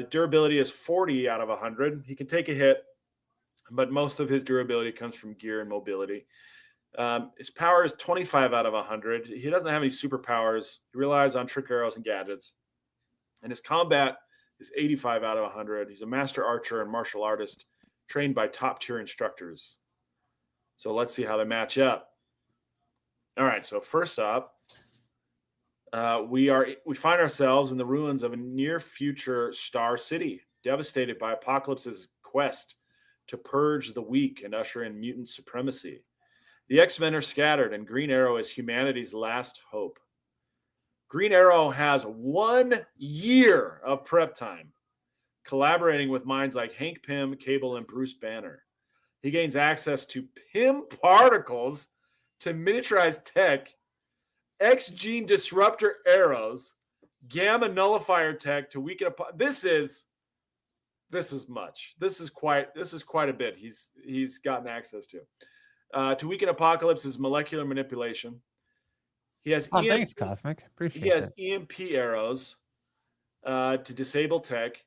durability is 40 out of 100. He can take a hit, but most of his durability comes from gear and mobility. His power is 25 out of 100. He doesn't have any superpowers. He relies on trick arrows and gadgets. And his combat is 85 out of 100. He's a master archer and martial artist trained by top-tier instructors. So let's see how they match up. All right, so first up, we find ourselves in the ruins of a near-future star city, devastated by Apocalypse's quest to purge the weak and usher in mutant supremacy. The X-Men are scattered, and Green Arrow is humanity's last hope. Green Arrow has 1 year of prep time, collaborating with minds like Hank Pym, Cable, and Bruce Banner. He gains access to Pym particles to miniaturize tech, X-gene disruptor arrows, gamma nullifier tech to weaken this is much. This is quite a bit he's gotten access to weaken Apocalypse's molecular manipulation. He has thanks, Cosmic. Appreciate he has it. EMP arrows to disable tech,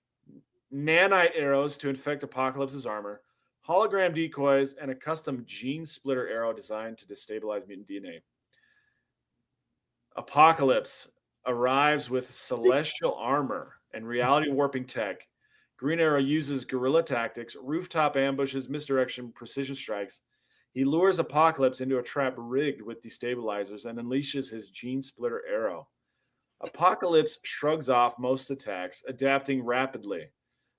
nanite arrows to infect Apocalypse's armor, hologram decoys, and a custom gene splitter arrow designed to destabilize mutant DNA. Apocalypse arrives with celestial armor and reality warping tech. Green Arrow uses guerrilla tactics, rooftop ambushes, misdirection, precision strikes. He lures Apocalypse into a trap rigged with destabilizers and unleashes his gene splitter arrow. Apocalypse shrugs off most attacks, adapting rapidly.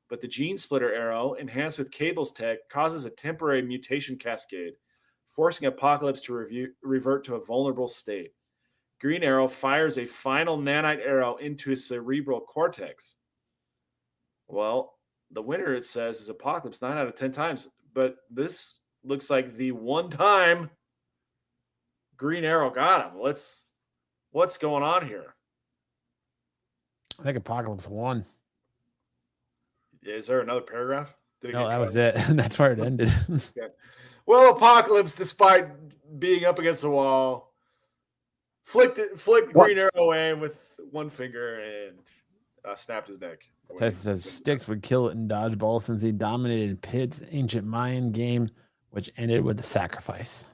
But the gene splitter arrow, enhanced with Cable's tech, causes a temporary mutation cascade, forcing Apocalypse to revert to a vulnerable state. Green Arrow fires a final nanite arrow into his cerebral cortex. Well, the winner, it says, is Apocalypse 9 out of 10 times. But this looks like the one time Green Arrow got him. What's going on here? I think Apocalypse won. Is there another paragraph? No, that was it. That's where it ended. Okay. Well, Apocalypse, despite being up against the wall, flicked Green Arrow away with one finger and snapped his neck. Tyson says Styx would kill it in dodgeball since he dominated Pitt's ancient Mayan game, which ended with a sacrifice.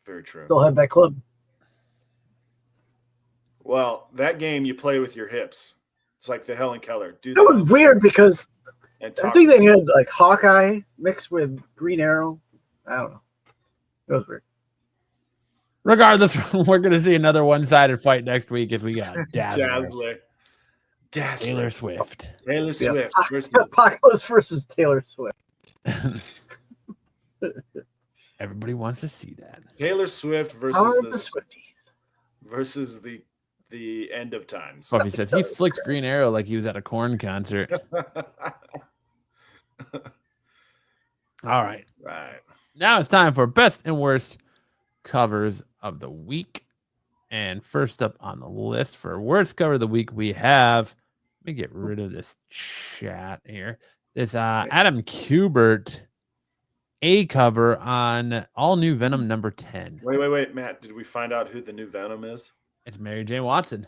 Very true. Still have that club. Well, that game you play with your hips. It's like the Helen Keller. Do That was weird because and I think they had like Hawkeye mixed with Green Arrow. I don't know. It was weird. Regardless, we're going to see another one-sided fight next week as we got Dazzler. Taylor Swift. Taylor Swift versus Apocalypse versus Taylor Swift. Everybody wants to see that. Taylor Swift versus the end of times. Buffy says he flicked Green Arrow like he was at a Korn concert. All right. Right. Now it's time for best and worst covers of the week. And first up on the list for worst cover of the week, we have, let me get rid of this chat here. This Adam Kubert A cover on All New Venom number 10. Wait, Matt. Did we find out who the new Venom is? It's Mary Jane Watson.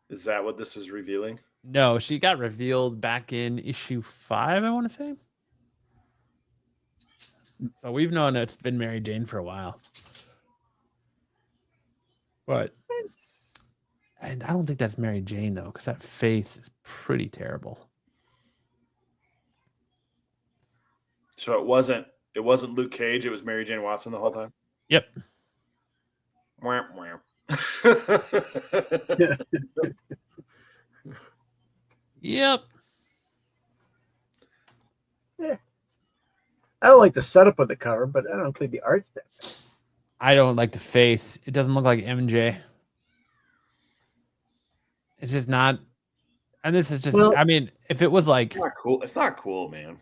Is that what this is revealing? No, she got revealed back in issue 5, I want to say. So we've known it's been Mary Jane for a while. But and I don't think that's Mary Jane though, because that face is pretty terrible. So it wasn't Luke Cage, it was Mary Jane Watson the whole time? Yep. Wham, wham. Yep. Yeah. I don't like the setup of the cover, but I don't think the art's that bad. I don't like the face. It doesn't look like MJ. It's just not. And this is just, Well, I mean, if it was like, It's not cool. It's not cool, man.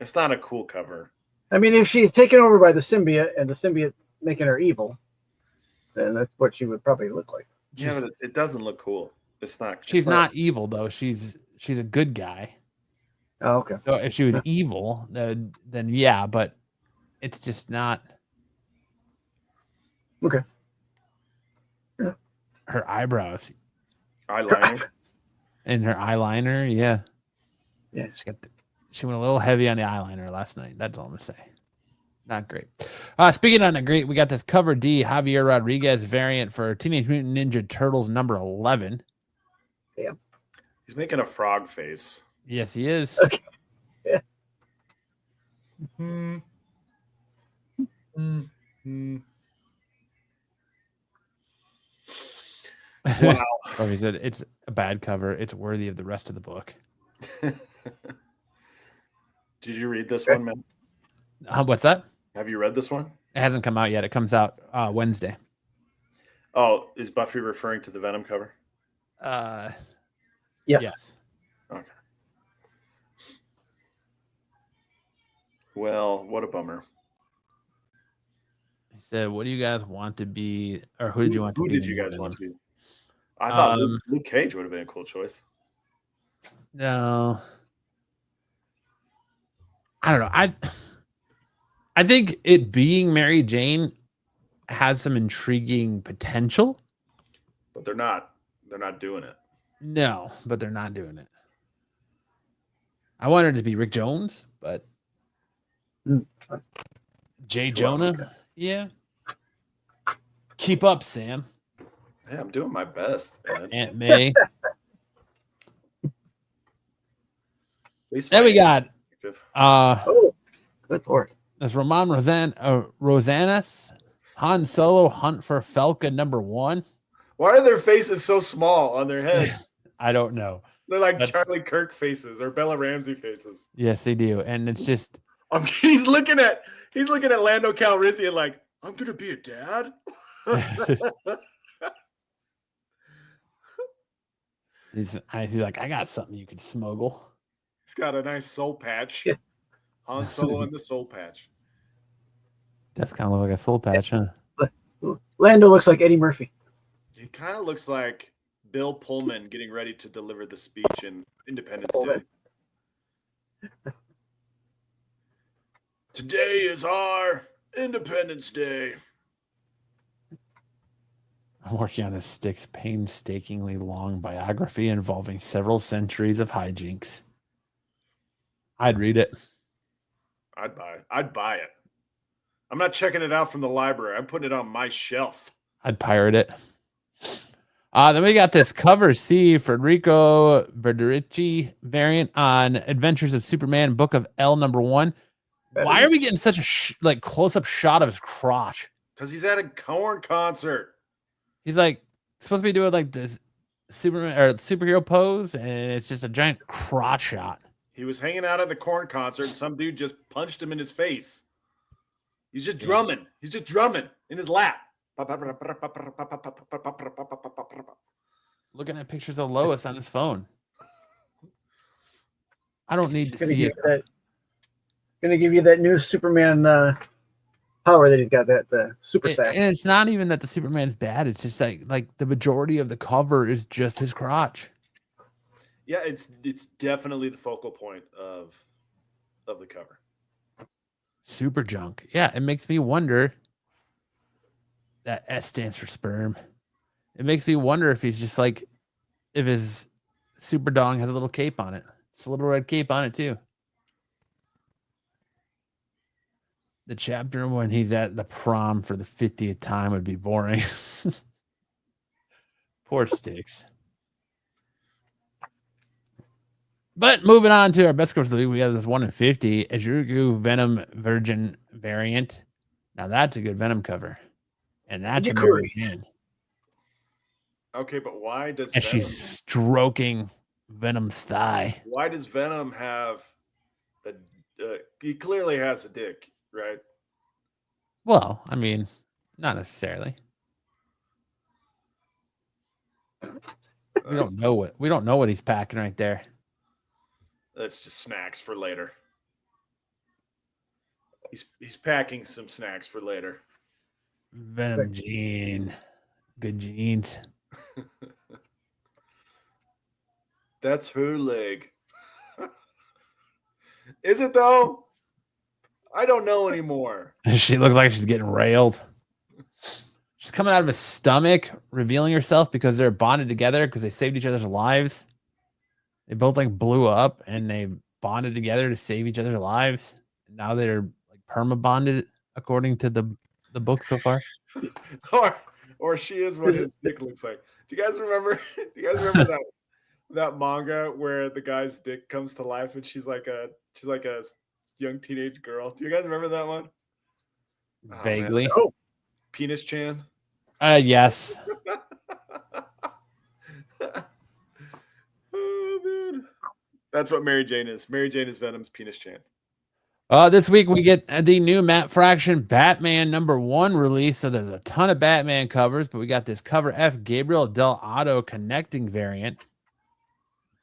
It's not a cool cover. I mean, if she's taken over by the symbiote and the symbiote making her evil, then that's what she would probably look like. Yeah, but it doesn't look cool. It's not. she's it's not evil though. She's a good guy. Oh, okay. So if she was evil, then yeah, but it's just not. Okay. Yeah. Her eyebrows eyeliner. and her eyeliner, yeah. Yeah. She went a little heavy on the eyeliner last night. That's all I'm gonna say. Not great. Speaking of not great, we got this cover D Javier Rodriguez variant for Teenage Mutant Ninja Turtles number 11. Yeah. He's making a frog face. Yes, he is. Okay. Yeah. Wow. Oh, he said it's a bad cover. It's worthy of the rest of the book. Did you read this one, man? What's that? Have you read this one? It hasn't come out yet. It comes out Wednesday. Oh, is Buffy referring to the Venom cover? Yes. Yes. Okay. Well, what a bummer. He said, "What do you guys want to be, or who did you want to Who be?" did the you new guys Venom? want to be? I thought Um, Luke Cage would have been a cool choice. No, I don't know. I think it being Mary Jane has some intriguing potential. But they're not. They're not doing it. No, but they're not doing it. I wanted it to be Rick Jones, but Mm. Jay Well, Jonah. okay. Yeah. Keep up, Sam. Yeah, I'm doing my best, man. Aunt May. At least Then my we got perspective. Oh, good lord. that's Rosanas Han Solo Hunt for Falcon #1. Why are their faces so small on their heads? I don't know. They're like That's- Charlie Kirk faces or Bella Ramsey faces. Yes, they do, and it's just He's looking at Lando Calrissian like, I'm gonna be a dad. he's like, I got something you could smuggle. He's got a nice soul patch. Yeah. Han Solo and the soul patch. Does kind of look like a soul patch, huh? Lando looks like Eddie Murphy. He kind of looks like Bill Pullman getting ready to deliver the speech in Independence Day. Today is our Independence Day. I'm working on a Styx painstakingly long biography involving several centuries of hijinks. I'd read it. I'd buy it. I'm not checking it out from the library. I'm putting it on my shelf. I'd pirate it. Then we got this cover C Federico Verderici variant on Adventures of Superman, Book of L #1. Why are we getting such a close-up shot of his crotch? Because he's at a Korn concert. He's like supposed to be doing like this Superman or superhero pose, and it's just a giant crotch shot. He was hanging out at the Korn concert, and some dude just punched him in his face. He's just drumming. He's just drumming in his lap. Looking at pictures of Lois on his phone. I don't need to see it. Gonna give you that new Superman power that he's got, that super sack. And it's not even that the Superman's bad. It's just like the majority of the cover is just his crotch. Yeah, it's definitely the focal point of the cover. Super junk. Yeah, it makes me wonder. That S stands for sperm. It makes me wonder if he's just like, if his super dong has a little cape on it. It's a little red cape on it too. The chapter when he's at the prom for the 50th time would be boring. Poor Styx. But moving on to our best scores of the week, we have this 1 in 50 Azurgu Venom Virgin variant. Now that's a good Venom cover. And that's a Mary Jane. Okay, but why does And she's stroking Venom's thigh. Why does Venom have a? He clearly has a dick, right? Well, I mean, not necessarily. We don't know what he's packing right there. That's just snacks for later. He's packing some snacks for later. Venom gene. Good genes. That's her leg. Is it though? I don't know anymore. She looks like she's getting railed. She's coming out of his stomach, revealing herself because they're bonded together because they saved each other's lives. They both like blew up and they bonded together to save each other's lives. Now they're like perma bonded according to the book so far. or she is what his dick looks like. Do you guys remember that manga where the guy's dick comes to life and she's like a young teenage girl? Do you guys remember that one? Vaguely. Oh, Penis Chan. Yes. Oh man. That's what Mary Jane is. Mary Jane is Venom's Penis Chan. This week we get the new Matt Fraction Batman #1 release. So there's a ton of Batman covers, but we got this cover F Gabriel Del Otto connecting variant.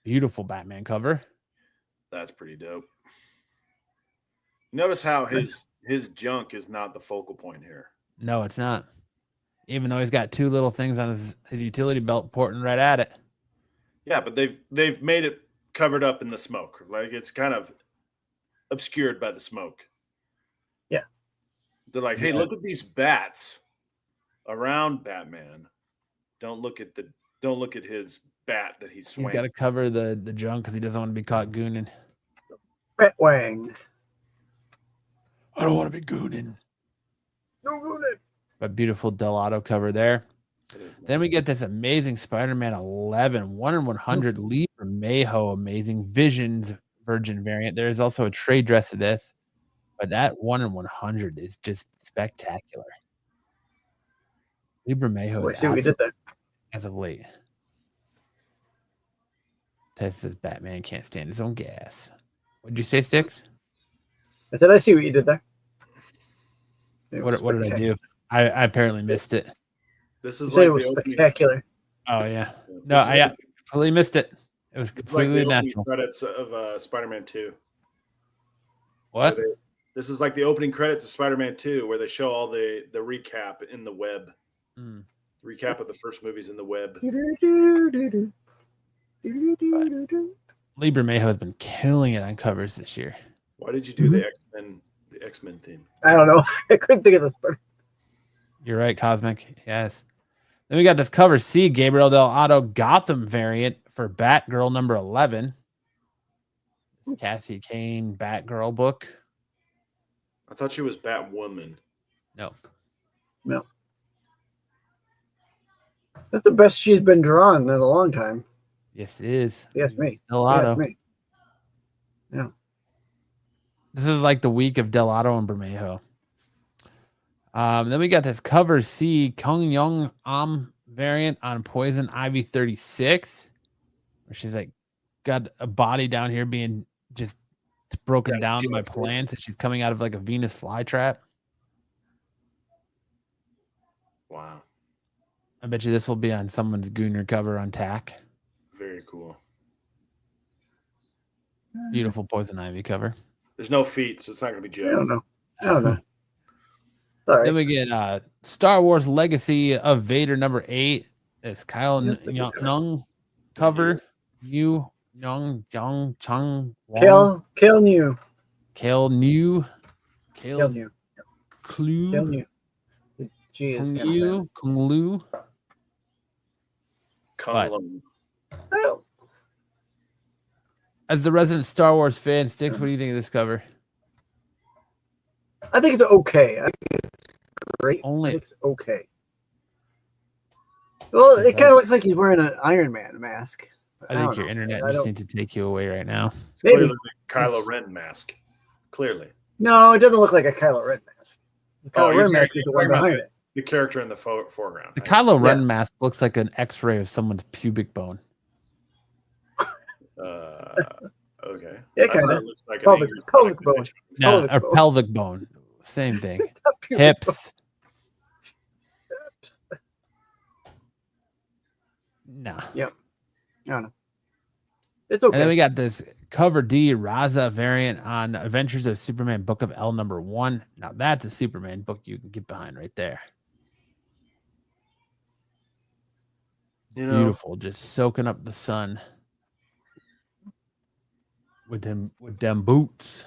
Beautiful Batman cover. That's pretty dope. Notice how his junk is not the focal point here. No, it's not. Even though he's got two little things on his utility belt pointing right at it. Yeah, but they've made it covered up in the smoke. Like it's kind of obscured by the smoke. Yeah. They're like, hey, look at these bats around Batman. Don't look at his bat that he's swinging. He's got to cover the junk because he doesn't want to be caught gooning. Batwang. I don't want to be gooning. No gooning. But beautiful Del Otto cover there. Then we get this amazing Spider-Man 11 1/100 Lee Bermejo amazing Visions Virgin variant. There is also a trade dress of this, but that 1/100 is just spectacular. Lee Bermejo is See what we did there. as of late. Tess says Batman can't stand his own gas. What'd you say, Sticks? I said I see what you did there. What did I do? I apparently missed it. This is You said like it was the opening, spectacular. Oh yeah. this No, is I like- completely missed it. It was it's like completely the opening natural. credits of Spider-Man 2. What? This is like the opening credits of Spider-Man 2, where they show all the recap in the web. Mm. Recap of the first movies in the web. Lee Bermejo has been killing it on covers this year. Why did you do the X-Men theme? I don't know. I couldn't think of this part. You're right, Cosmic. Yes. Then we got this cover C, Gabriel Del Otto Gotham variant for Batgirl #11. This Cassie Kane Batgirl book. I thought she was Batwoman. No. No. That's the best she's been drawn in a long time. Yes, it is. Yes, me. Del Otto. Yes, me. This is like the week of Del Otto and Bermejo. Then we got this cover C Kung Young variant on Poison Ivy 36, where she's like got a body down here being just broken down by plants, and she's coming out of like a Venus flytrap. Wow. I bet you this will be on someone's Gooner cover on Tack. Very cool. Beautiful Poison Ivy cover. There's no feet, so it's not going to be I don't Joe. know. I don't know. Sorry. Then we get Star Wars Legacy of Vader #8. It's Kyle Yes, I do. Nung cover. Yu Young Jung Chung Wong. Kale New. Kale New. Kale Kale New. Clue. Kale New. The G is Kung kind of Yu. Kung Lu. Kung Lung. Oh, As the resident Star Wars fan, Sticks, what do you think of this cover? I think it's okay. I think it's great. Only- It's okay. Well, This is it kind of looks like he's wearing an Iron Man mask. I think don't your know. internet I just don't- needs to take you away right now. It's Maybe. clearly the Kylo Ren mask. Clearly. No, it doesn't look like a Kylo Ren mask. The Oh, Kylo you're Ren mask talking- is the you're one talking about behind it. The character in the foreground. The right? Kylo Ren mask looks like an X-ray of someone's pubic bone. Okay. Yeah, I thought kinda. it looks like an Pelvic- angry pelvic Sonic bone. Hedgehog. No, Pelvic or bone. pelvic bone. Same thing. Pubic Hips. bones. No. I don't know. It's And then okay. we got this cover D Raza variant on Adventures of Superman Book of L #1. Now that's a Superman book you can get behind right there. You know, Beautiful, just soaking up the sun with them boots.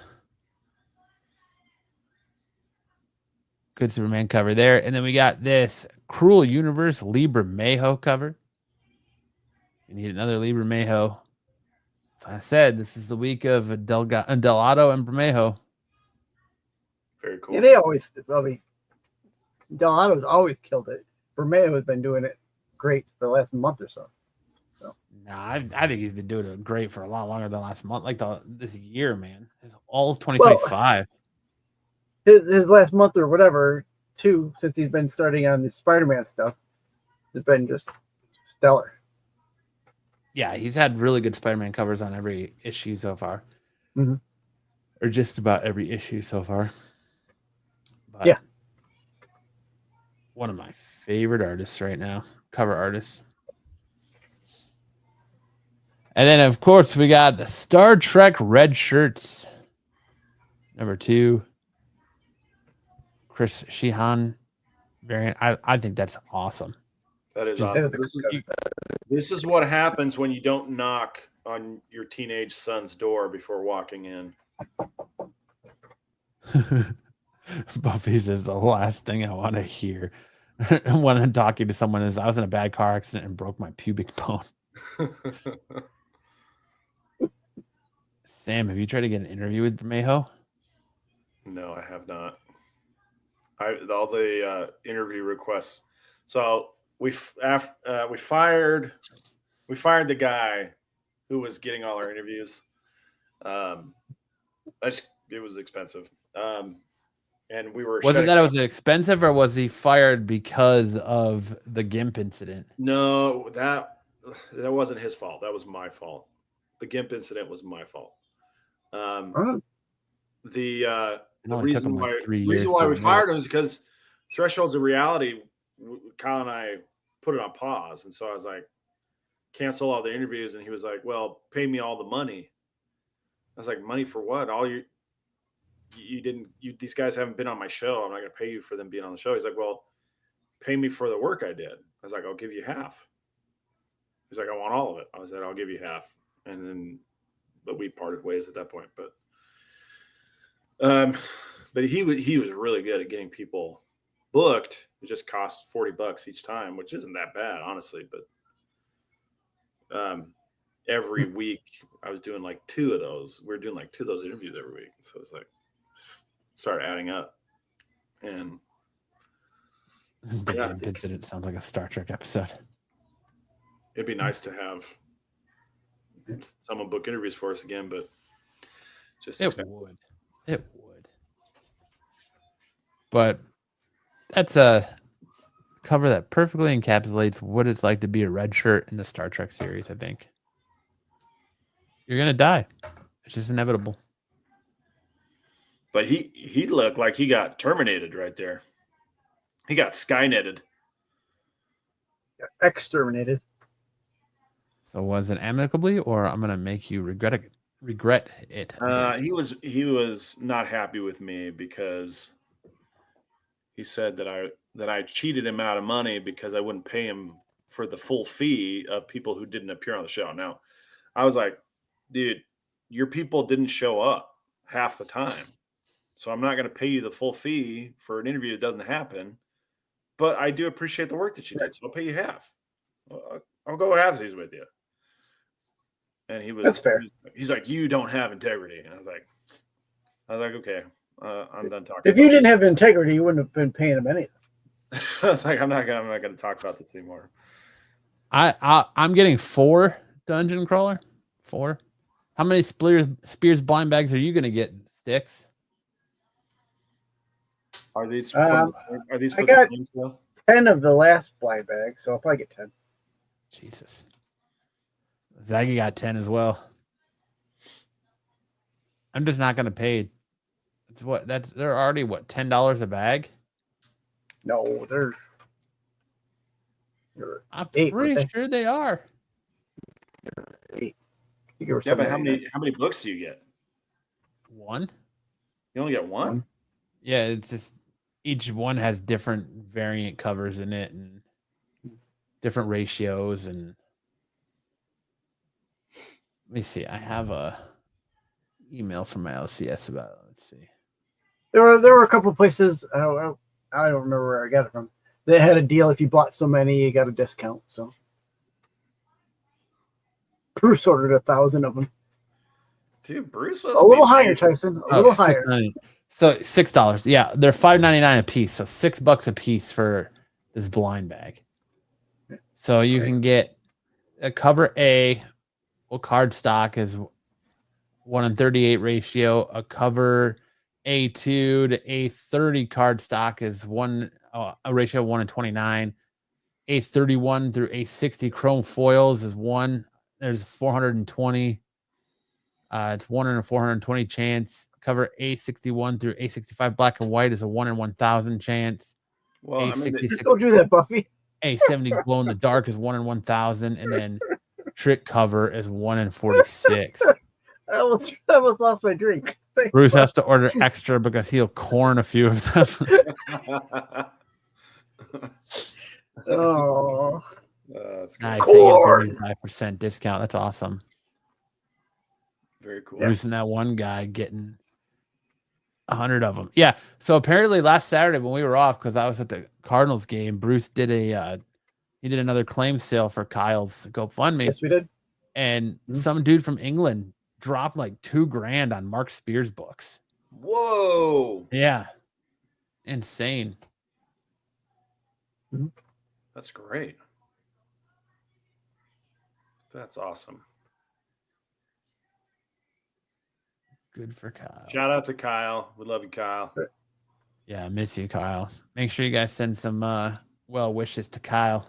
Good Superman cover there. And then we got this Cruel Universe Lee Bermejo cover. You need another Lee Bermejo. As I said, this is the week of Del Otto and Bermejo. very cool. Yeah, they always, I mean, Del Otto's always killed it. Bermejo has been doing it great for the last month or so. Nah, I think he's been doing it great for a lot longer than last month, like this year, man. It's all of 2025. His last month or whatever, too, since he's been starting on the Spider-Man stuff, has been just stellar. Yeah, he's had really good Spider-Man covers on every issue so far. Mhm. or just about every issue so far. But Yeah. one of my favorite artists right now, cover artists. And then, of course, we got the Star Trek red shirts. Number 2, Chris Sheehan variant. I think that's awesome. That is Just- awesome. This is what happens when you don't knock on your teenage son's door before walking in. Buffy says the last thing I want to hear when I'm talking to someone is I was in a bad car accident and broke my pubic bone. Sam, have you tried to get an interview with Bermejo? No, I have not. All the interview requests. So we fired the guy who was getting all our interviews. It was expensive. And we were. Was it that it was expensive, or was he fired because of the GIMP incident? No, that wasn't his fault. That was my fault. The GIMP incident was my fault. The reason why we fired him is because Thresholds of Reality, Kyle and I put it on pause, and so I was like, cancel all the interviews, and he was like, well, pay me all the money. I was like, money for what? These guys haven't been on my show. I'm not going to pay you for them being on the show. He's like, well, pay me for the work I did. I was like, I'll give you half. He's like, I want all of it. I said, I'll give you half. But we parted ways at that point. But he was really good at getting people booked. It just cost $40 each time, which isn't that bad, honestly. But every week I was doing like 2 of those. We were doing like 2 of those interviews every week. So it's like, started adding up. And the GIMP incident sounds like a Star Trek episode. It'd be nice to have someone book interviews for us again, but just expensive. It would. But that's a cover that perfectly encapsulates what it's like to be a red shirt in the Star Trek series, I think. You're going to die. It's just inevitable. But he looked like he got terminated right there. He got Skynetted. Exterminated. So was it amicably, or I'm going to make you regret it? He was not happy with me because he said that I cheated him out of money because I wouldn't pay him for the full fee of people who didn't appear on the show. Now, I was like, dude, your people didn't show up half the time. So I'm not going to pay you the full fee for an interview that doesn't happen. But I do appreciate the work that you did. So I'll pay you half. I'll go halvesies with you. And That's fair. He's like, you don't have integrity. And I was like, okay, I'm done talking. If you didn't have integrity, you wouldn't have been paying him anything. I was like, I'm not going to talk about this anymore. I'm getting 4 dungeon crawler. 4. How many spears blind bags are you going to get, Sticks? Are these for I got 10 of the last blind bag, so I'll probably get 10. Jesus. Zaggy got 10 as well. I'm just not going to pay. They're already $10 a bag? No, they're I'm 8, pretty sure they are. 8. Yeah, but how many books do you get? 1. You only get 1? Yeah, it's just each one has different variant covers in it and different ratios. And let me see. I have a email from my LCS about it. Let's see. There were a couple of places. I don't remember where I got it from. They had a deal. If you bought so many, you got a discount. So Bruce ordered 1,000 of them. Dude, Bruce was a little higher, Tyson. A little higher. So $6. Yeah, they're $5.99 a piece. So $6 a piece for this blind bag. So you can get a cover A. Well, card stock is 1:38 ratio. A cover A2 to A30 card stock is a ratio of 1:29. A31 through A60 chrome foils is 1. There's 420. It's 1 in a 420 chance. Cover A61 through A65 black and white is a 1 in 1,000 chance. Well, I mean, A66 Don't do that, Buffy. A70 glow in the dark is 1 in 1,000, and then trick cover is 1 in 46. I almost lost my drink. Thanks, Bruce Buff. has to order extra because he'll corn a few of them. Oh, that's great. Nice. They get 35% discount. That's awesome. Very cool. Bruce and that one guy getting 100 of them. Yeah. So apparently last Saturday when we were off, because I was at the Cardinals game, Bruce did he did another claim sale for Kyle's GoFundMe. yes, we did. And Mhm. some dude from England dropped like $2,000 on Mark Spears books. Whoa, Yeah. Insane. that's great. That's awesome. Good for Kyle. Shout out to Kyle. We love you, Kyle. Yeah, I miss you, Kyle. Make sure you guys send some well wishes to Kyle.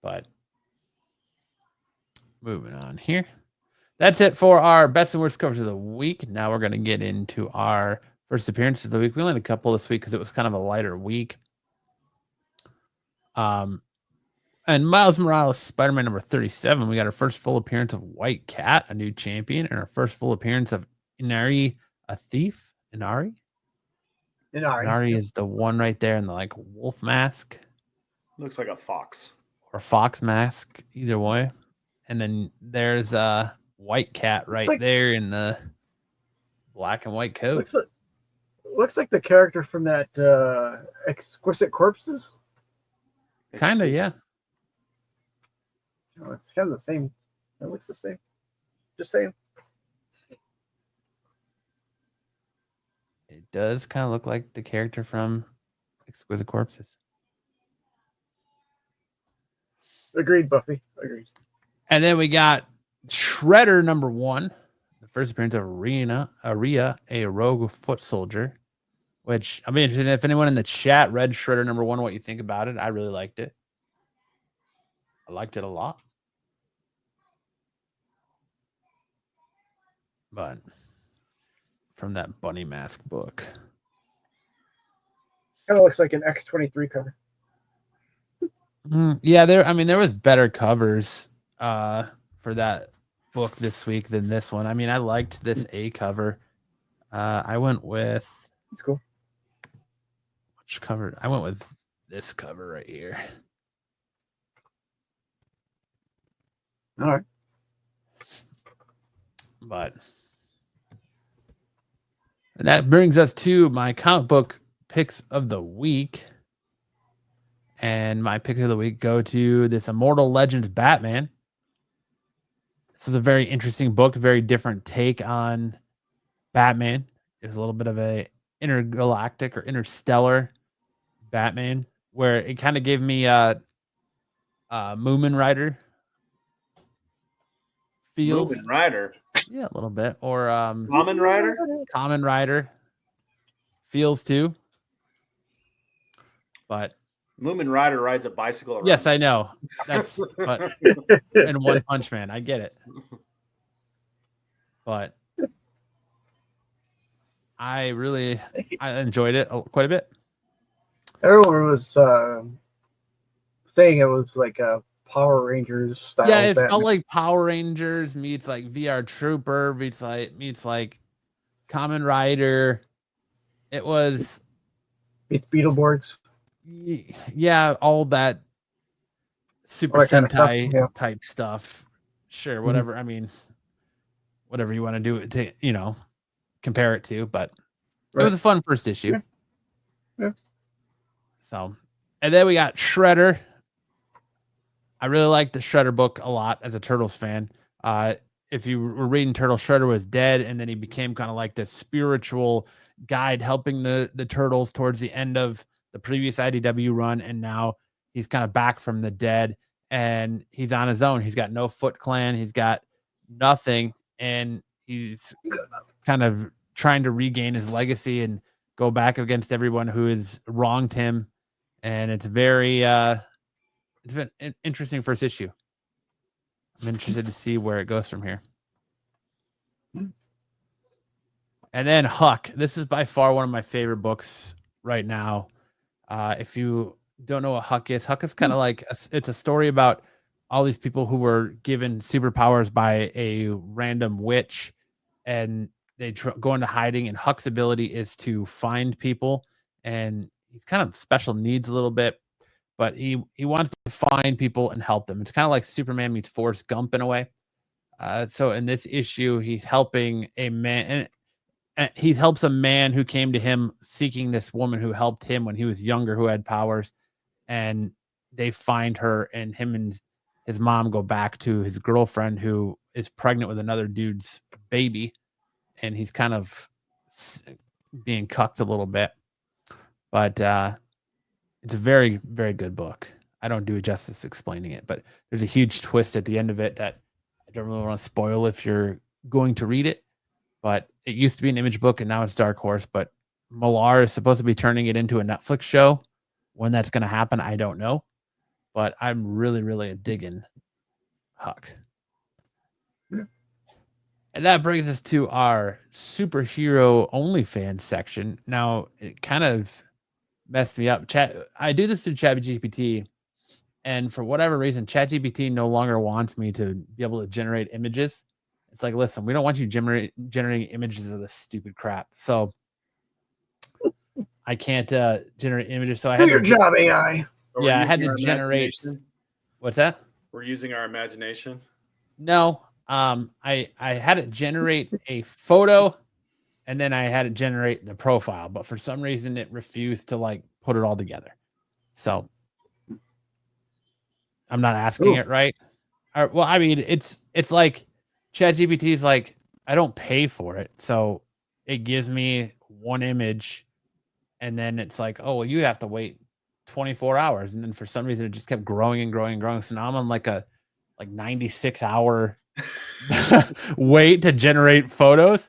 But moving on here. That's it for our best and worst covers of the week. Now we're going to get into our first appearances of the week. We only had a couple this week because it was kind of a lighter week. And Miles Morales, Spider-Man number 37. We got our first full appearance of White Cat, a new champion, and our first full appearance of Inari, a thief. Inari is the one right there in the like wolf mask Looks like a fox. or fox mask, either way. And then there's White Cat right like- there in the black and white coat. Looks like the character from that Exquisite Corpses. Kind of, yeah. Oh, it's kind of the same. It looks the same. Just saying. It does kind of look like the character from Exquisite Corpses. Agreed, Buffy. Agreed. And then we got Shredder number 1, the first appearance of Aria, a rogue foot soldier, which I'm interested in if anyone in the chat read Shredder number 1, what you think about it. I really liked it. I liked it a lot. But from that bunny mask book. Kind of looks like an X-23 cover. Yeah, there was better covers for that book this week than this one. I mean, I liked this A cover. I went with It's cool. which cover? I went with this cover right here. All right. But and that brings us to my comic book picks of the week. And my pick of the week go to this Immortal Legends Batman. This was a very interesting book, very different take on Batman. It was a little bit of a intergalactic or interstellar Batman, where it kind of gave me Moomin Rider feels. Moomin Rider. Yeah, a little bit. Or Common Rider? Common Rider feels too. But Moomin Rider rides a bicycle around. yes, I know. That's but in One Punch Man. I get it. But I enjoyed it quite a bit. Everyone was saying it was like a Power Rangers style. Yeah, it Batman. felt like Power Rangers meets like VR Trooper meets like Kamen Rider. It was It's Beetleborgs. yeah, all that Super All that kind of stuff, Sentai yeah. type stuff. Sure, whatever. I mean, whatever you want to do it to, compare it to, but it was a fun first issue. Yeah. So, and then we got Shredder. I really like the Shredder book a lot as a Turtles fan. If you were reading Turtle, Shredder was dead, and then he became kind of like this spiritual guide helping the Turtles towards the end of the previous IDW run, and now he's kind of back from the dead, and he's on his own. He's got no Foot Clan. He's got nothing, and he's kind of trying to regain his legacy and go back against everyone who has wronged him. And it's very it's been an interesting first issue. I'm interested to see where it goes from here. And then Huck. This is by far one of my favorite books right now. If you don't know what Huck is kind of like it's a story about all these people who were given superpowers by a random witch, and they go into hiding. And Huck's ability is to find people, and he's kind of special needs a little bit, but he wants to find people and help them. It's kind of like Superman meets Forrest Gump in a way. So in this issue, he's helping a man, and he helps a man who came to him seeking this woman who helped him when he was younger, who had powers, and they find her, and him and his mom go back to his girlfriend who is pregnant with another dude's baby, and he's kind of being cucked a little bit, but it's a very, very good book. I don't do it justice explaining it, but there's a huge twist at the end of it that I don't really want to spoil if you're going to read it. But it used to be an Image book, and now it's Dark Horse. But Millar is supposed to be turning it into a Netflix show. When that's going to happen, I don't know. But I'm really, really digging Huck. Yeah. And that brings us to our superhero OnlyFans section. Now, it kind of messed me up. I do this through ChatGPT, and for whatever reason, ChatGPT no longer wants me to be able to generate images. It's like, listen, we don't want you generating images of this stupid crap. So I can't generate images. So I had Do your to, job, AI. yeah, I had to generate. What's that? We're using our imagination. No, I had it generate a photo, and then I had it generate the profile, but for some reason it refused to like put it all together. So I'm not asking it right. Well, I mean, it's like ChatGPT is like, I don't pay for it, so it gives me one image, and then it's like, oh, well, you have to wait 24 hours, and then for some reason it just kept growing and growing and growing. So now I'm on like a 96-hour wait to generate photos.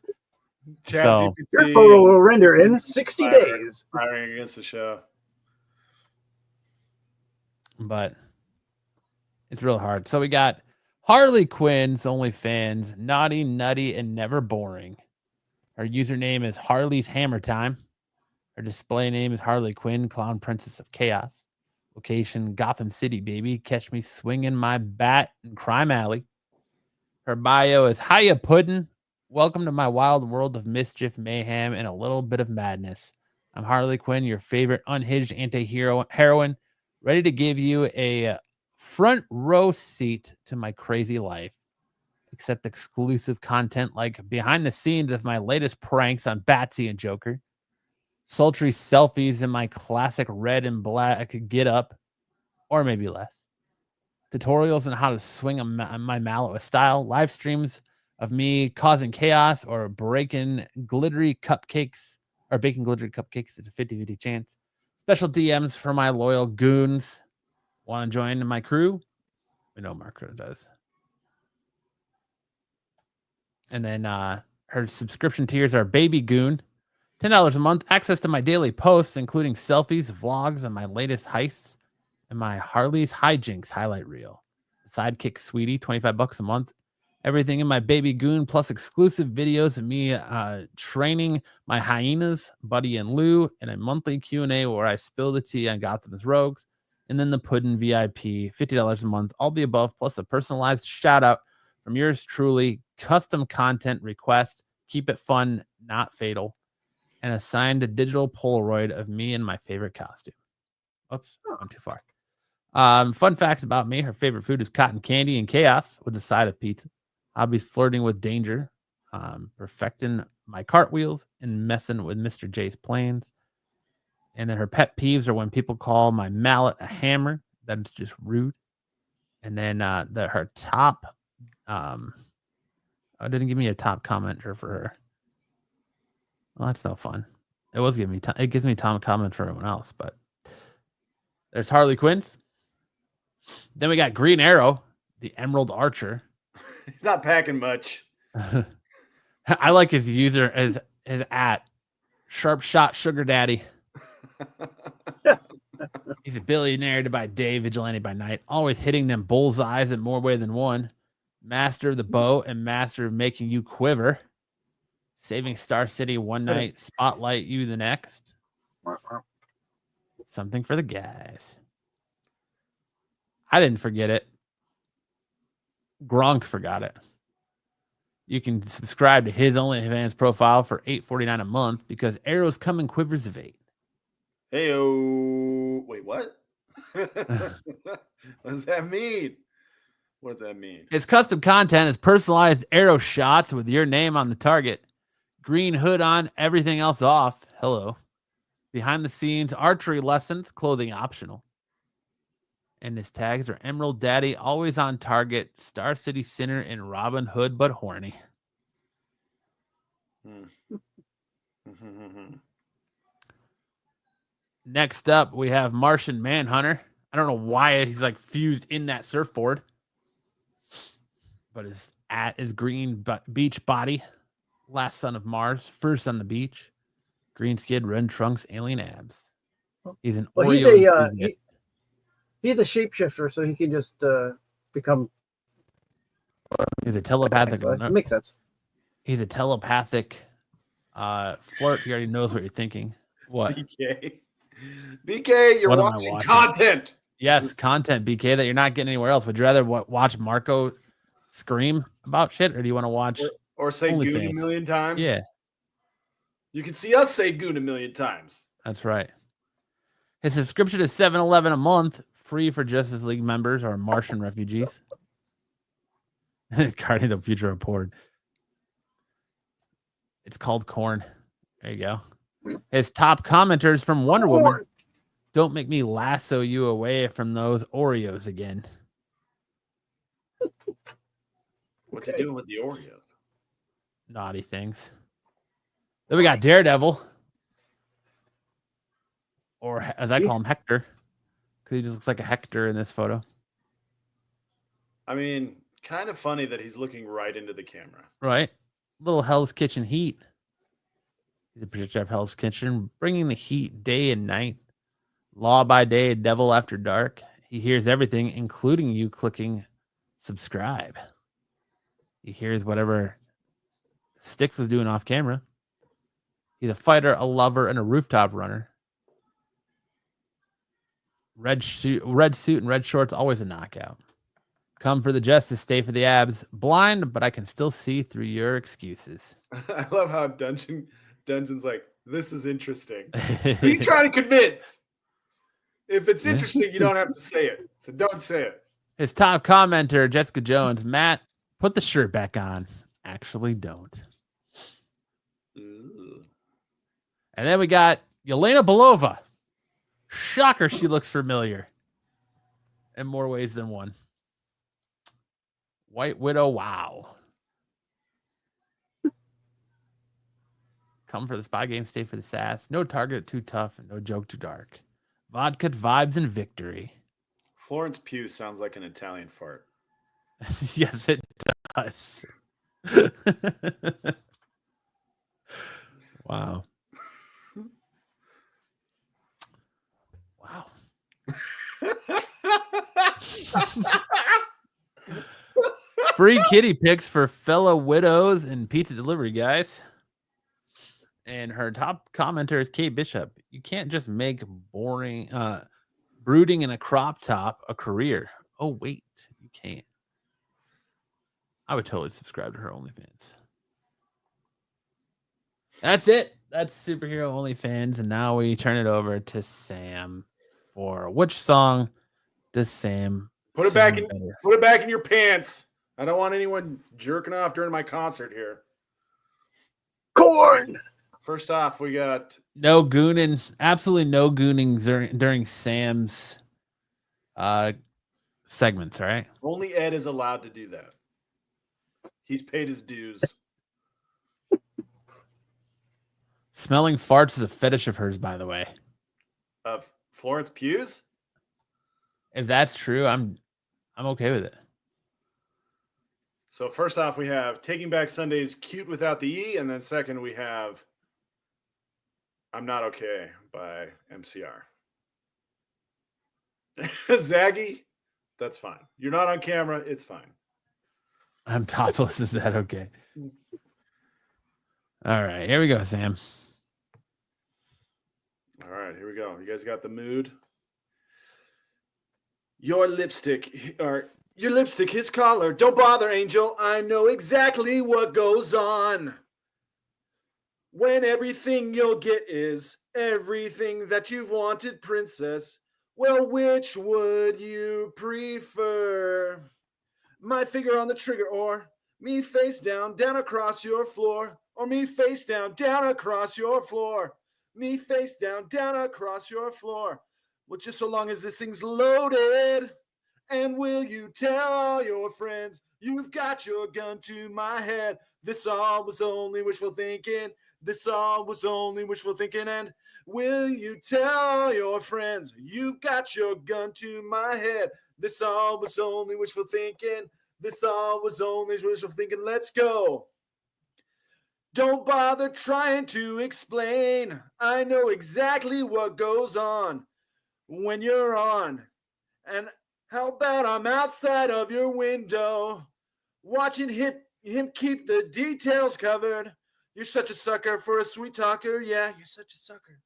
So Your photo will render in 60 days. Firing against the show. But it's real hard. So we got Harley Quinn's OnlyFans, naughty, nutty, and never boring. Her username is Harley's Hammer Time. Her display name is Harley Quinn, Clown Princess of Chaos. Location, Gotham City, baby. Catch me swinging my bat in Crime Alley. Her bio is, hiya, puddin'. Welcome to my wild world of mischief, mayhem, and a little bit of madness. I'm Harley Quinn, your favorite unhinged anti-heroine, ready to give you a front row seat to my crazy life. Accept exclusive content like behind the scenes of my latest pranks on Batsy and Joker, sultry selfies in my classic red and black get up, or maybe less, tutorials on how to swing my mallet with style, live streams of me causing chaos or baking glittery cupcakes. It's a 50-50 chance. Special DMs for my loyal goons. Want to join my crew? We know Marco does. And then her subscription tiers are Baby Goon, $10 a month, access to my daily posts, including selfies, vlogs, and my latest heists, and my Harley's hijinks highlight reel. Sidekick Sweetie, $25 a month. Everything in my Baby Goon, plus exclusive videos of me training my hyenas, Buddy and Lou, and a monthly Q&A where I spill the tea on Gotham's rogues. And then the Puddin' VIP, $50 a month, all the above, plus a personalized shout out from yours truly, custom content request, keep it fun, not fatal, and a signed digital Polaroid of me in my favorite costume. Oops, went too far. Fun facts about me. Her favorite food is cotton candy and chaos with a side of pizza. I'll be flirting with danger, perfecting my cartwheels, and messing with Mr. J's plans. And then her pet peeves are when people call my mallet a hammer. That's just rude. And then her top, didn't give me a top commenter for her. Well, that's no fun. It was giving me it gives me top comment for everyone else, but there's Harley Quinn. Then we got Green Arrow, the Emerald Archer. He's not packing much. I like his user as his @ Sharp Shot Sugar Daddy. He's a billionaire by day, vigilante by night, always hitting them bullseyes in more way than one. Master of the bow and master of making you quiver. Saving Star City one night, Spotlight you the next. Something for the guys. I didn't forget it. Gronk forgot it. You can subscribe to his OnlyFans profile for $8.49 a month because arrows come in quivers of 8. Hey, wait, what? What does that mean? What does that mean? His custom content is personalized arrow shots with your name on the target. Green hood on, everything else off. Hello. Behind the scenes, archery lessons, clothing optional. And his tags are Emerald Daddy, always on target, Star City Sinner, and Robin Hood, but horny. Next up, we have Martian Manhunter. I don't know why he's like fused in that surfboard, but his green beach body, last son of Mars, first on the beach, green skid, red trunks, alien abs. He's an Oreo. He's a shapeshifter, so he can just become. He's a telepathic. It makes sense. He's a telepathic flirt. He already knows what you're thinking. What? BK, you're watching content. Yes, content, BK, that you're not getting anywhere else. Would you rather watch Marco scream about shit, or do you want to watch or say OnlyFans? Goon a million times? Yeah. You can see us say Goon a million times. That's right. His subscription is $7.11 a month, free for Justice League members or Martian refugees. Guardian of the Future Report. It's called Corn. There you go. His top commenters from Wonder Woman. Don't make me lasso you away from those Oreos again. What's he doing with the Oreos? Naughty things. Then we got Daredevil. Or as I call him, Hector. Because he just looks like a Hector in this photo. I mean, kind of funny that he's looking right into the camera. Right. Little Hell's Kitchen heat. He's a projector of Hell's Kitchen, bringing the heat day and night. Law by day, devil after dark. He hears everything, including you clicking subscribe. He hears whatever Styx was doing off camera. He's a fighter, a lover, and a rooftop runner. Red suit, and red shorts, always a knockout. Come for the justice, stay for the abs. Blind, but I can still see through your excuses. I love how Dungeon's like, this is interesting. Who are you trying to convince? If it's interesting, you don't have to say it. So don't say it. His top commenter, Jessica Jones. Matt, put the shirt back on. Actually, don't. Ooh. And then we got Yelena Belova. Shocker, she looks familiar. In more ways than one. White Widow, wow. Come for the spy game, stay for the sass. No target too tough, and no joke too dark. Vodka vibes and victory. Florence Pugh sounds like an Italian fart. Yes, it does. Wow. Wow. Free kitty pics for fellow widows and pizza delivery guys. And her top commenter is Kate Bishop. You can't just make boring, brooding in a crop top a career. Oh, wait, you can't. I would totally subscribe to her OnlyFans. That's it. That's Superhero OnlyFans. And now we turn it over to Sam for which song does Sam put it back in? Put it back in your pants. I don't want anyone jerking off during my concert here. Corn. First off, we got no gooning, absolutely no gooning during Sam's segments, all right? Only Ed is allowed to do that. He's paid his dues. Smelling farts is a fetish of hers, by the way. Of Florence Pugh's? If that's true, I'm okay with it. So first off, we have Taking Back Sunday's Cute Without the E, and then second we have I'm Not Okay by MCR. Zaggy, that's fine. You're not on camera, it's fine. I'm topless, is that okay? All right, here we go, Sam. All right, here we go. You guys got the mood? Your lipstick, his collar. Don't bother, Angel. I know exactly what goes on. When everything you'll get is everything that you've wanted, princess. Well, which would you prefer? My finger on the trigger, or me face down, down across your floor, or me face down, down across your floor, me face down, down across your floor. Well, just so long as this thing's loaded. And will you tell all your friends you've got your gun to my head? This all was only wishful thinking. This all was only wishful thinking. And will you tell all your friends you've got your gun to my head? This all was only wishful thinking. This all was only wishful thinking. Let's go. Don't bother trying to explain. I know exactly what goes on when you're on. And how about I'm outside of your window, watching him keep the details covered. You're such a sucker for a sweet talker. Yeah, you're such a sucker.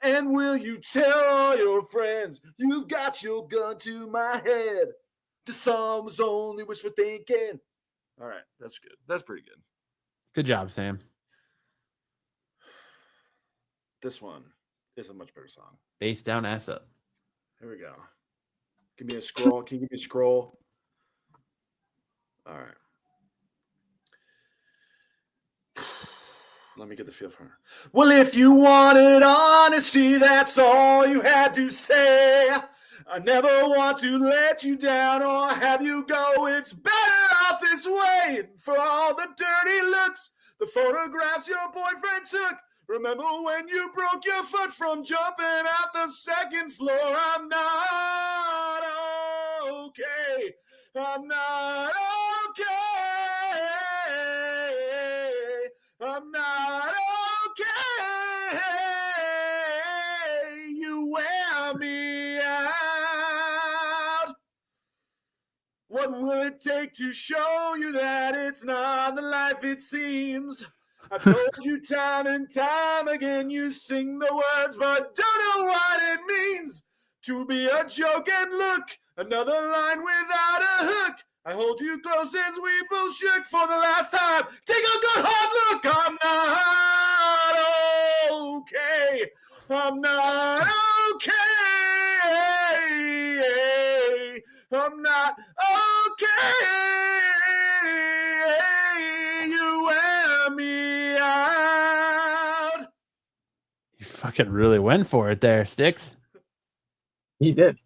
And will you tell all your friends you've got your gun to my head? The song was only wishful thinking. All right, that's good. That's pretty good. Good job, Sam. This one is a much better song. Face down, ass up. Here we go. Give me a scroll. Can you give me a scroll? All right. Let me get the feel for her. Well, if you wanted honesty, that's all you had to say. I never want to let you down or have you go. It's better off this way. For all the dirty looks, the photographs your boyfriend took. Remember when you broke your foot from jumping out the second floor? I'm not okay. I'm not okay. I'm not okay. You wear me out. What will it take to show you that it's not the life it seems? I've told you time and time again, you sing the words, but don't know what it means to be a joke. And look, another line without a hook. I hold you close as we both shook for the last time. Take a good hard look. I'm not okay. I'm not okay. I'm not okay. You wear me out. You fucking really went for it there, Sticks. He did.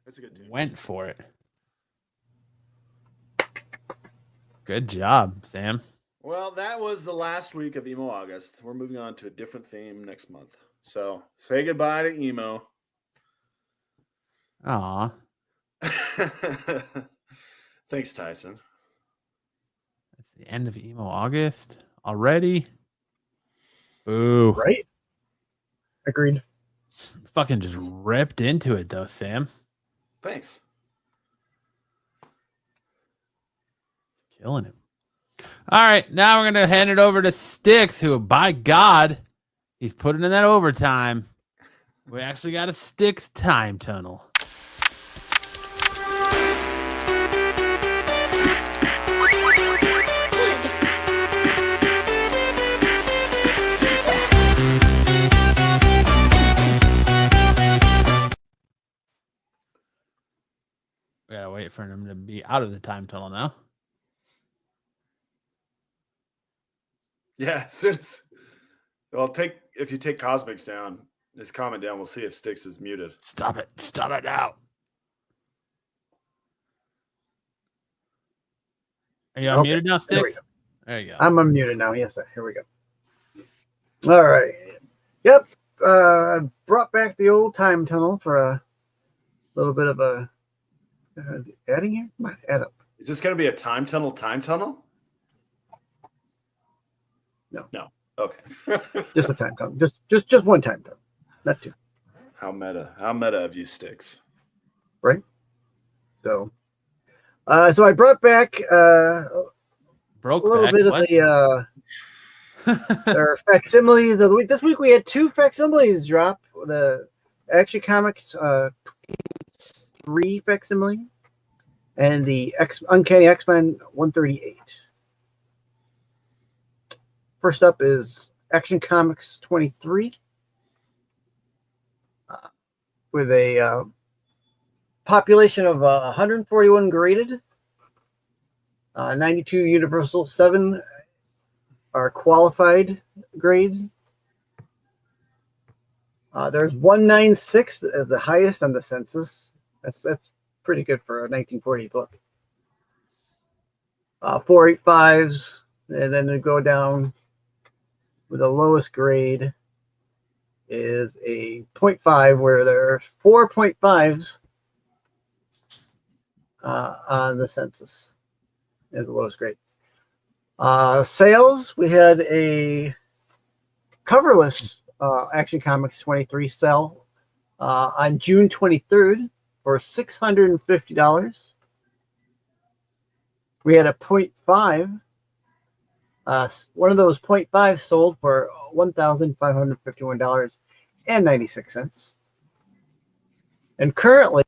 That's a good tune. Went for it. Good job, Sam. Well, that was the last week of Emo August. We're moving on to a different theme next month. So say goodbye to emo. Aw. Thanks, Tyson. That's the end of Emo August already. Boo. Right? Agreed. Fucking just ripped into it though, Sam. Thanks. Killing him. All right, now we're gonna hand it over to Sticks, who, by God, he's putting in that overtime. We actually got a Sticks time tunnel. We gotta wait for him to be out of the time tunnel now. Yeah, as soon as well, if you take Cosmics down, his comment down, we'll see if Sticks is muted. Stop it. Stop it now. Are you unmuted now, There we Sticks? go. There you go. I'm unmuted now. Yes, sir. Here we go. All right. Yep. Brought back the old time tunnel for a little bit of a adding here. Come on, add up. Is this going to be a time tunnel? No. Okay. Just a time tunnel. Just one time tunnel, not two. How meta of you, Sticks. Right. So I brought back. Brought Broke a little back. bit of What? the their facsimiles of the week. This week we had 2 facsimiles drop. The Action Comics 3 facsimile and the Uncanny X-Men 138. First up is Action Comics 23 with a population of 141 graded, 92 universal, 7 are qualified grades. There's 196, the highest on the census. That's pretty good for a 1940 book. 485s, and then to go down with the lowest grade is a 0.5, where there are 4.5s on the census is the lowest grade. Sales, we had a coverless Action Comics 23 sell on June 23rd for $650. We had a 0.5. One of those 0.5 sold for $1,551.96. And currently,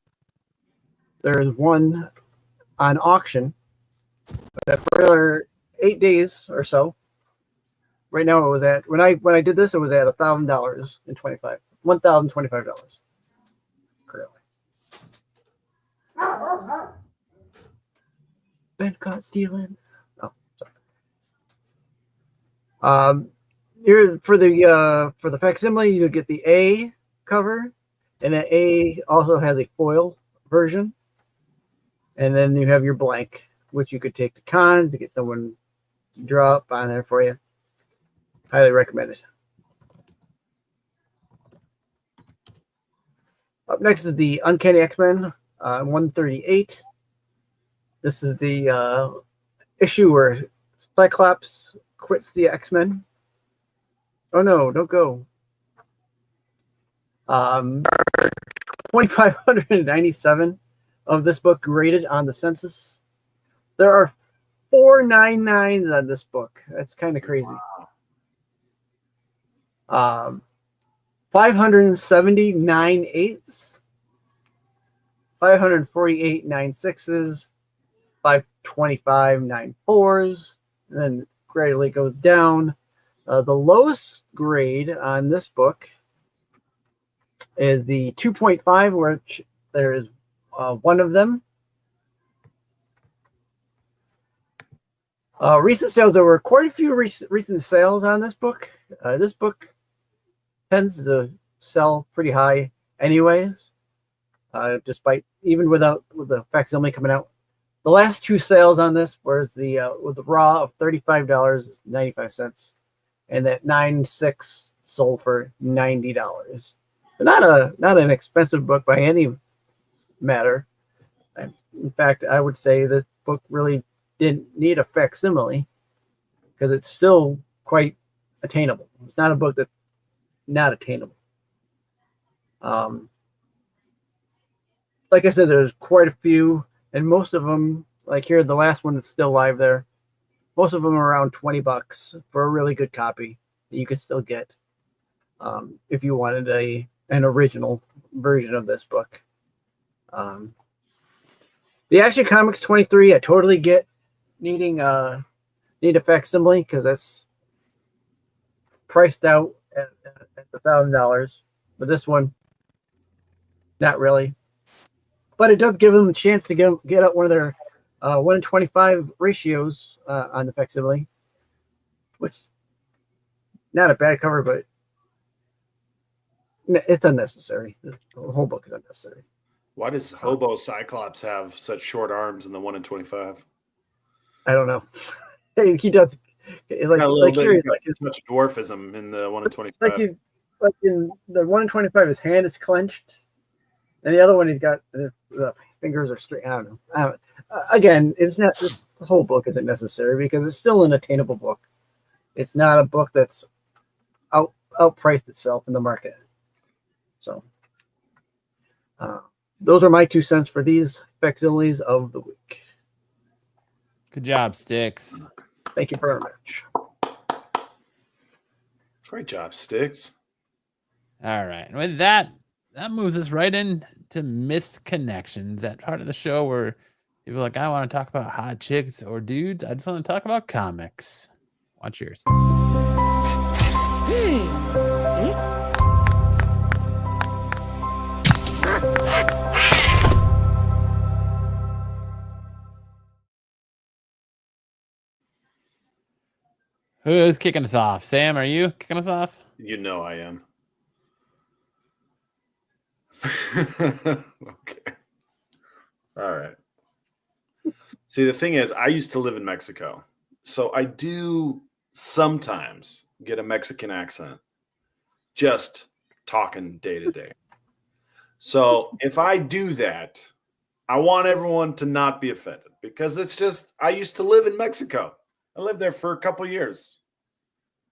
there's one on auction that for another 8 days or so. Right now, it was at when I did this, it was at $1,025 currently. Been caught stealing. Oh, sorry. Here for the facsimile, you get the A cover, and the A also has a foil version, and then you have your blank, which you could take to con to get someone to draw up on there for you. Highly recommend it. Up next is the Uncanny X-Men 138. This is the issue where Cyclops quits the X-Men. Oh no, don't go. 2,597 of this book graded on the census. There are 499s on this book. That's kind of crazy. 579 eighths, 548 9/6s, 525 9/4s, and then gradually goes down. The lowest grade on this book is the 2.5, which there is one of them. Recent sales, there were quite a few recent sales on this book. This book tends to sell pretty high anyways, despite even with the facsimile coming out. The last 2 sales on this was with the raw of $35.95, and that 9/6 sold for $90. But not an expensive book by any matter. In fact, I would say this book really didn't need a facsimile because it's still quite attainable. It's not a book that's not attainable. Like I said, there's quite a few, and most of them, like here, the last one that's still live there, most of them are around $20 for a really good copy that you could still get if you wanted an original version of this book. The Action Comics 23, I totally get need a facsimile because that's priced out at $1,000, but this one, not really. But it does give them a chance to get out one of their 1 in 25 ratios on the facsimile, which not a bad cover, but it's unnecessary. The whole book is unnecessary. Why does Hobo Cyclops have such short arms in the 1 in 25? I don't know. He does. Like here, like much dwarfism in the 1 in 25. Like in the 1 in 25, his hand is clenched, and the other one he's got the fingers are straight. I don't know. Again, it's not. The whole book isn't necessary because it's still an attainable book. It's not a book that's outpriced itself in the market. So, those are my 2 cents for these facsimiles of the week. Good job, Sticks. Thank you very much. Great job, Sticks. All right. And with that, that moves us right into missed connections. That part of the show where people are like, I want to talk about hot chicks or dudes. I just want to talk about comics. Watch yours. Who's kicking us off? Sam, are you kicking us off? You know I am. Okay. All right. See, the thing is, I used to live in Mexico. So I do sometimes get a Mexican accent just talking day to day. So if I do that, I want everyone to not be offended because it's just, I used to live in Mexico. I lived there for a couple years.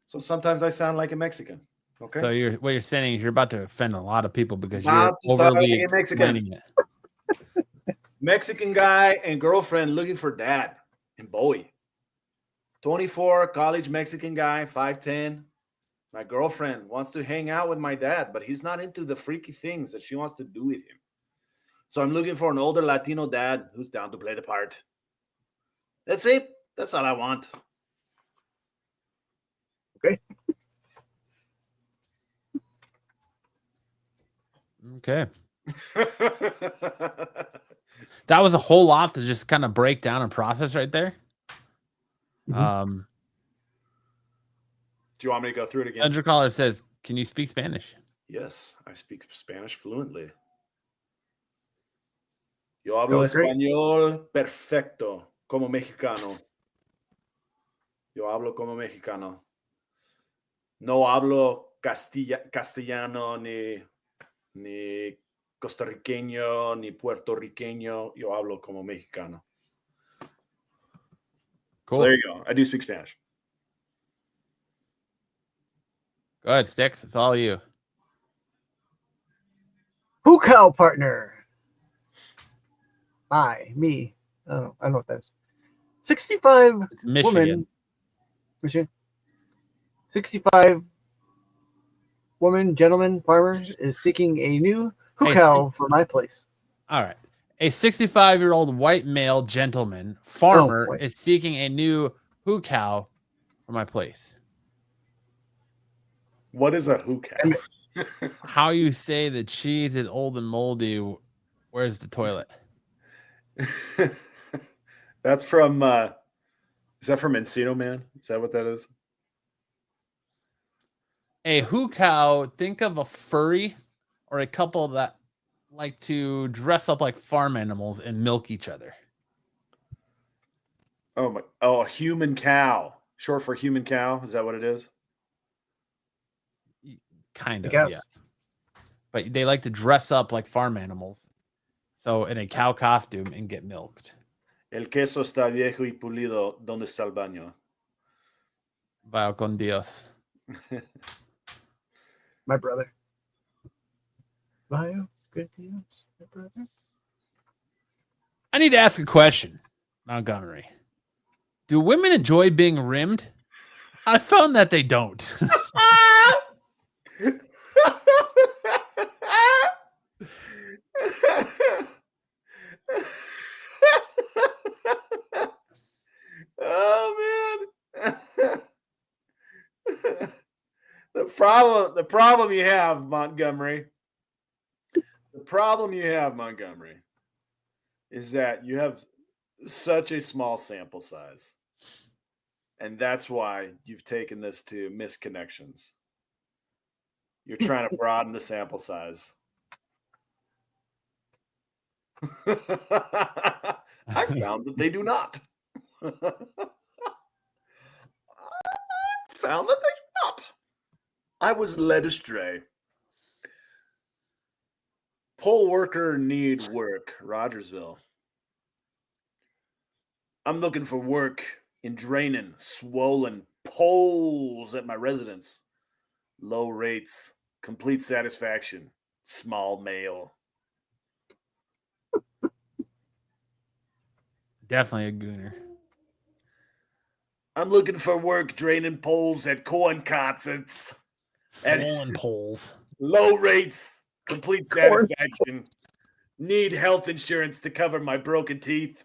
So sometimes I sound like a Mexican. Okay. So what you're saying is you're about to offend a lot of people because About you're to talk overly like a Mexican. explaining it. Mexican guy and girlfriend looking for dad and boy. 24, college Mexican guy, 5'10". My girlfriend wants to hang out with my dad, but he's not into the freaky things that she wants to do with him. So I'm looking for an older Latino dad who's down to play the part. That's it. That's all I want. Okay. Okay. That was a whole lot to just kind of break down and process right there. Mhm. Do you want me to go through it again? Andrew Caller says, can you speak Spanish? Yes, I speak Spanish fluently. Yo hablo Going great. español perfecto, como mexicano. Yo hablo como mexicano. No hablo castellano ni costarriqueño ni puertorriqueño. Yo hablo como mexicano. Cool. So there you go. I do speak Spanish. Go ahead, Sticks. It's all you. Who cow partner? Me. Oh, I know what that is. 65 It's Michigan. woman. Michigan. 65 woman, gentleman, farmer is seeking a new Hey, cow for my place. All right. A 65-year-old white male gentleman farmer wait. is seeking a new hoo cow for my place. What is a hoo cow? How you say the cheese is old and moldy? Where's the toilet? That's from is that from Encino Man? Is that what that is? A hoo cow, think of a furry or a couple that like to dress up like farm animals and milk each other. Oh, a human cow. Short for human cow. Is that what it is? Kind I of, guess. yeah. But they like to dress up like farm animals. So in a cow costume and get milked. El queso está viejo y pulido. ¿Dónde está el baño? Vaya con Dios. My brother. Vaya con Dios, my brother. I need to ask a question, Montgomery. Do women enjoy being rimmed? I found that they don't. Oh man. The problem you have, Montgomery. The problem you have, Montgomery, is that you have such a small sample size. And that's why you've taken this to misconnections. You're trying to broaden the sample size. I found that they do not. I found that they do not. I was led astray. Poll worker need work, Rogersville. I'm looking for work in draining, swollen poles at my residence. Low rates, complete satisfaction, small mail. Definitely a gooner. I'm looking for work draining poles at corn concerts. Swollen poles. Low rates, complete Corn. satisfaction. Need health insurance to cover my broken teeth.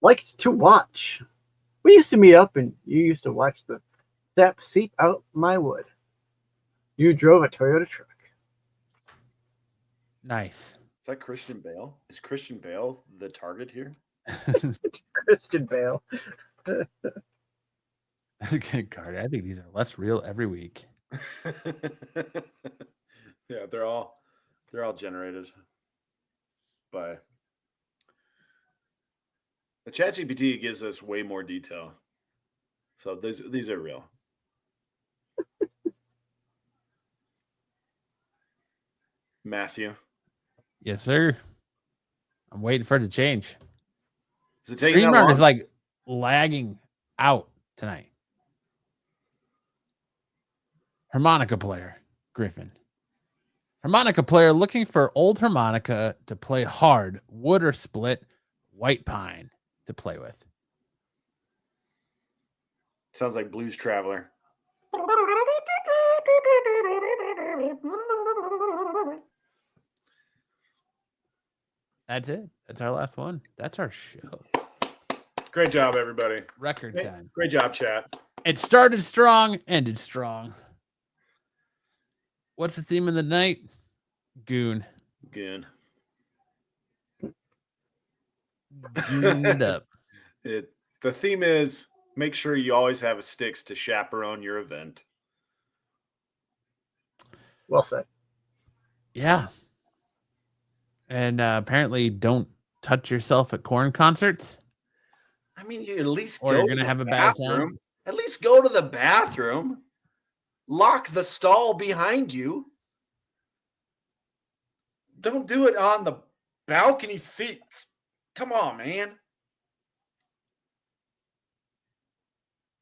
Liked to watch. We used to meet up and you used to watch the sap seep out my wood. You drove a Toyota truck. Nice. Is that Christian Bale? Is Christian Bale the target here? Christian Bale. Card. I think these are less real every week. Yeah, they're all generated by the ChatGPT gives us way more detail. So these are real. Matthew. Yes, sir. I'm waiting for it to change. Is it taking that StreamYard long? is like lagging out tonight. Harmonica player, Griffin. Harmonica player looking for old harmonica to play hard, wood or split, white pine to play with. Sounds like Blues Traveler. That's it. That's our last one. That's our show. Great job, everybody. Record time. Great job, chat. It started strong, ended strong. What's the theme of the night? Goon. Goon. Goon it up. The theme is make sure you always have a Sticks to chaperone your event. Well said. Yeah. And apparently don't touch yourself at corn concerts. I mean, you at least Or go you're to gonna the have a bad bathroom. time. At least go to the bathroom. Lock the stall behind you. Don't do it on the balcony seats. Come on, man.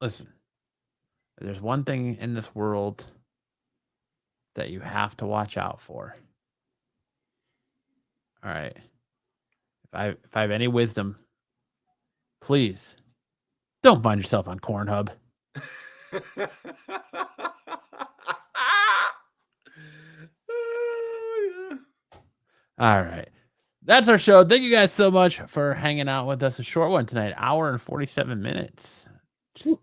Listen, there's one thing in this world that you have to watch out for. All right. If I have any wisdom, please don't find yourself on Cornhub. All right. That's our show. Thank you guys so much for hanging out with us. A short one tonight, hour and 47 minutes. Just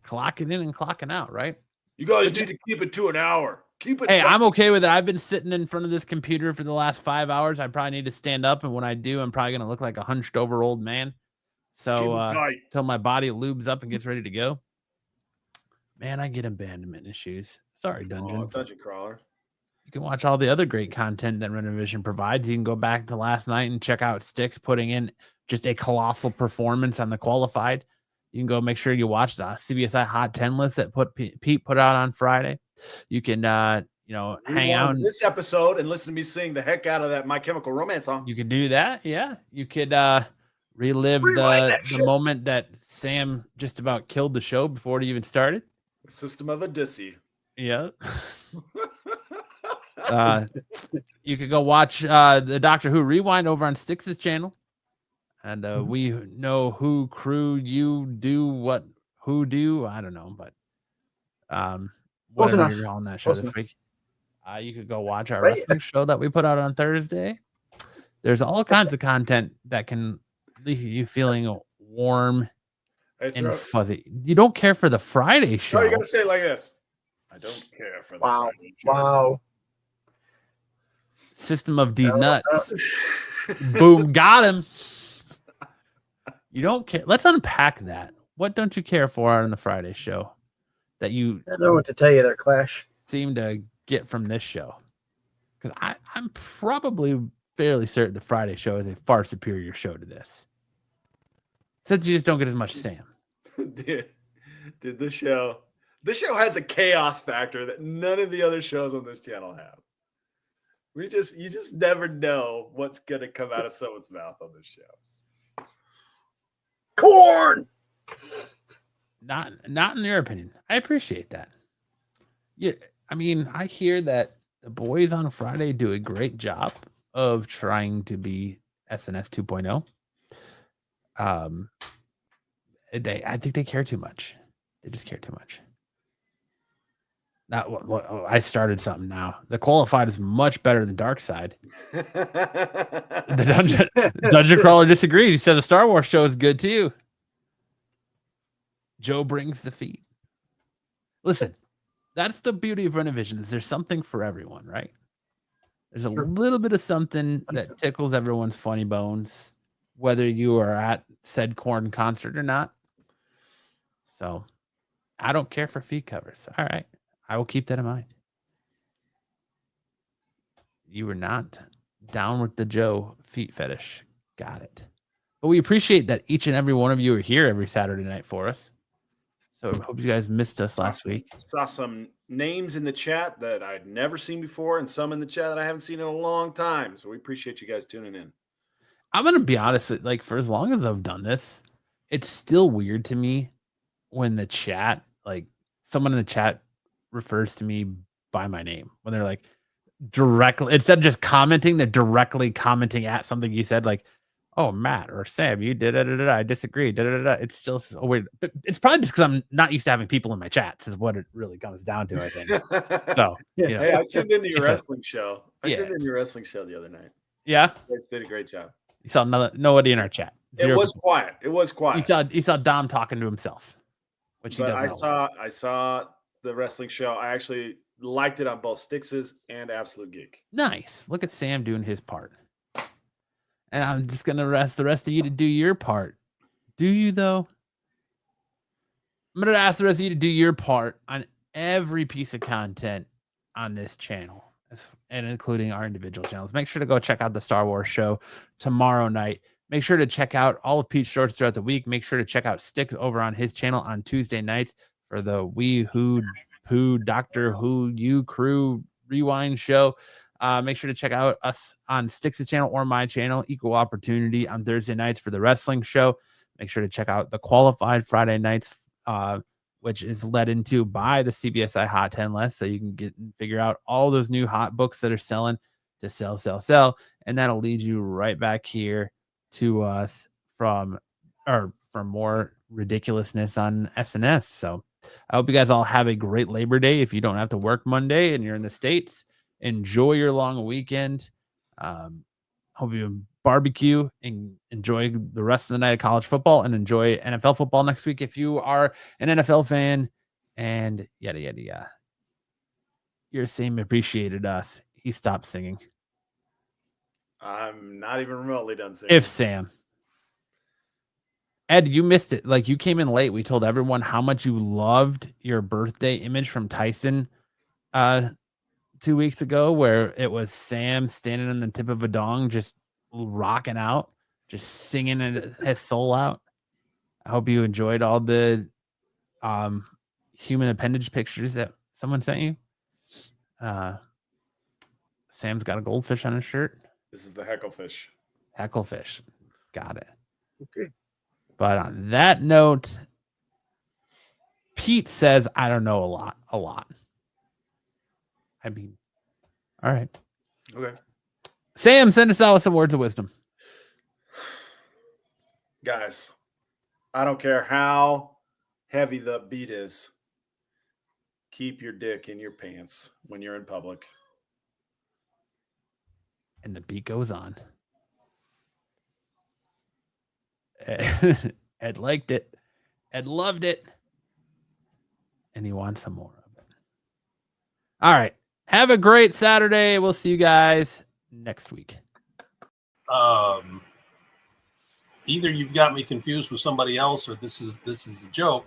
clocking in and clocking out, right? You guys need to keep it to an hour. Keep it. Hey, tight. I'm okay with it. I've been sitting in front of this computer for the last 5 hours. I probably need to stand up, and when I do, I'm probably going to look like a hunched over old man. So Keep it tight. till my body lubes up and gets ready to go. Man, I get abandonment issues. Sorry, Dungeon. Oh, Dungeon Crawler. You can watch all the other great content that Renovision provides. You can go back to last night and check out Sticks putting in just a colossal performance on the qualified. You can go make sure you watch the CBSI Hot 10 list that Pete put out on Friday. You can, hang out in this episode and listen to me sing the heck out of that My Chemical Romance song. You could do that. Yeah. You could relive Rewind the moment that Sam just about killed the show before it even started. System of Odyssey. Yeah. You could go watch the Doctor Who Rewind over on Styx's channel. And we know who crew you do what who do. I don't know, but whatever enough. you're on that show Close this enough. week. You could go watch our Right. wrestling show that we put out on Thursday. There's all kinds of content that can leave you feeling warm Hey, and throw- fuzzy. You don't care for the Friday show. No, you gotta say it like this. I don't care for the Wow. Friday show. Wow. System of these nuts. Boom, got him. You don't care. Let's unpack that. What don't you care for on the Friday show that you I don't know what to tell you there, Clash. seem to get from this show? Because I'm probably fairly certain the Friday show is a far superior show to this. Since you just don't get as much Sam. Dude, this show has a chaos factor that none of the other shows on this channel have. You just never know what's gonna come out of someone's mouth on this show. Corn. Not in your opinion. I appreciate that. Yeah, I mean, I hear that the boys on Friday do a great job of trying to be SNS 2.0. I think they care too much. They just care too much. I started something now. The Qualified is much better than Dark Side. The Dungeon Crawler disagrees. He said the Star Wars show is good too. Joe brings the feet. Listen, that's the beauty of Renovision. Is there's something for everyone, right? There's a little bit of something that tickles everyone's funny bones, whether you are at said Korn concert or not. So I don't care for feet covers. All right. I will keep that in mind. You were not down with the Joe feet fetish. Got it. But we appreciate that each and every one of you are here every Saturday night for us. So I hope you guys missed us last week. Saw some names in the chat that I'd never seen before and some in the chat that I haven't seen in a long time. So we appreciate you guys tuning in. I'm going to be honest, like for as long as I've done this, it's still weird to me when the chat, like someone in the chat refers to me by my name when they're like directly, instead of just commenting, they're directly commenting at something you said, like, oh, Matt or Sam, you did it. I disagree. It's still so weird. But it's probably just because I'm not used to having people in my chats is what it really comes down to, I think. So, you know, hey, I tuned into your wrestling show. I tuned into your wrestling show the other night. Yeah. You guys did a great job. You saw nobody in our chat. It was quiet. It was quiet. You saw Dom talking to himself, which he does. I saw the wrestling show. I actually liked it on both Stix's and Absolute Geek. Nice. Look at Sam doing his part. And I'm just going to ask the rest of you to do your part. Do you, though? I'm going to ask the rest of you to do your part on every piece of content on this channel, and including our individual channels. Make sure to go check out the Star Wars show tomorrow night. Make sure to check out all of Pete's shorts throughout the week. Make sure to check out Sticks over on his channel on Tuesday nights for the We Who Pooh Doctor Who You Crew Rewind show. Make sure to check out us on Stix's channel or my channel, Equal Opportunity, on Thursday nights for the wrestling show. Make sure to check out the Qualified Friday nights, which is led into by the CBSI Hot 10 List. So you can get and figure out all those new hot books that are selling to sell. And that'll lead you right back here to us for more ridiculousness on SNS. So I hope you guys all have a great Labor Day. If you don't have to work Monday and you're in the States, enjoy your long weekend. Hope you barbecue and enjoy the rest of the night of college football and enjoy NFL football next week if you are an NFL fan, and yada, yada, yada. Your Sam appreciated us. He stopped singing. I'm not even remotely done singing. If Sam. Ed, you missed it. Like, you came in late. We told everyone how much you loved your birthday image from Tyson 2 weeks ago, where it was Sam standing on the tip of a dong, just rocking out, just singing his soul out. I hope you enjoyed all the human appendage pictures that someone sent you. Sam's got a goldfish on his shirt. This is the hecklefish. Hecklefish. Got it. Okay. But on that note, Pete says, I don't know a lot. I mean, all right. Okay. Sam, send us out with some words of wisdom. Guys, I don't care how heavy the beat is. Keep your dick in your pants when you're in public. And the beat goes on. Ed liked it. Ed loved it. And he wants some more of it. All right. Have a great Saturday. We'll see you guys next week. Either you've got me confused with somebody else or this is a joke.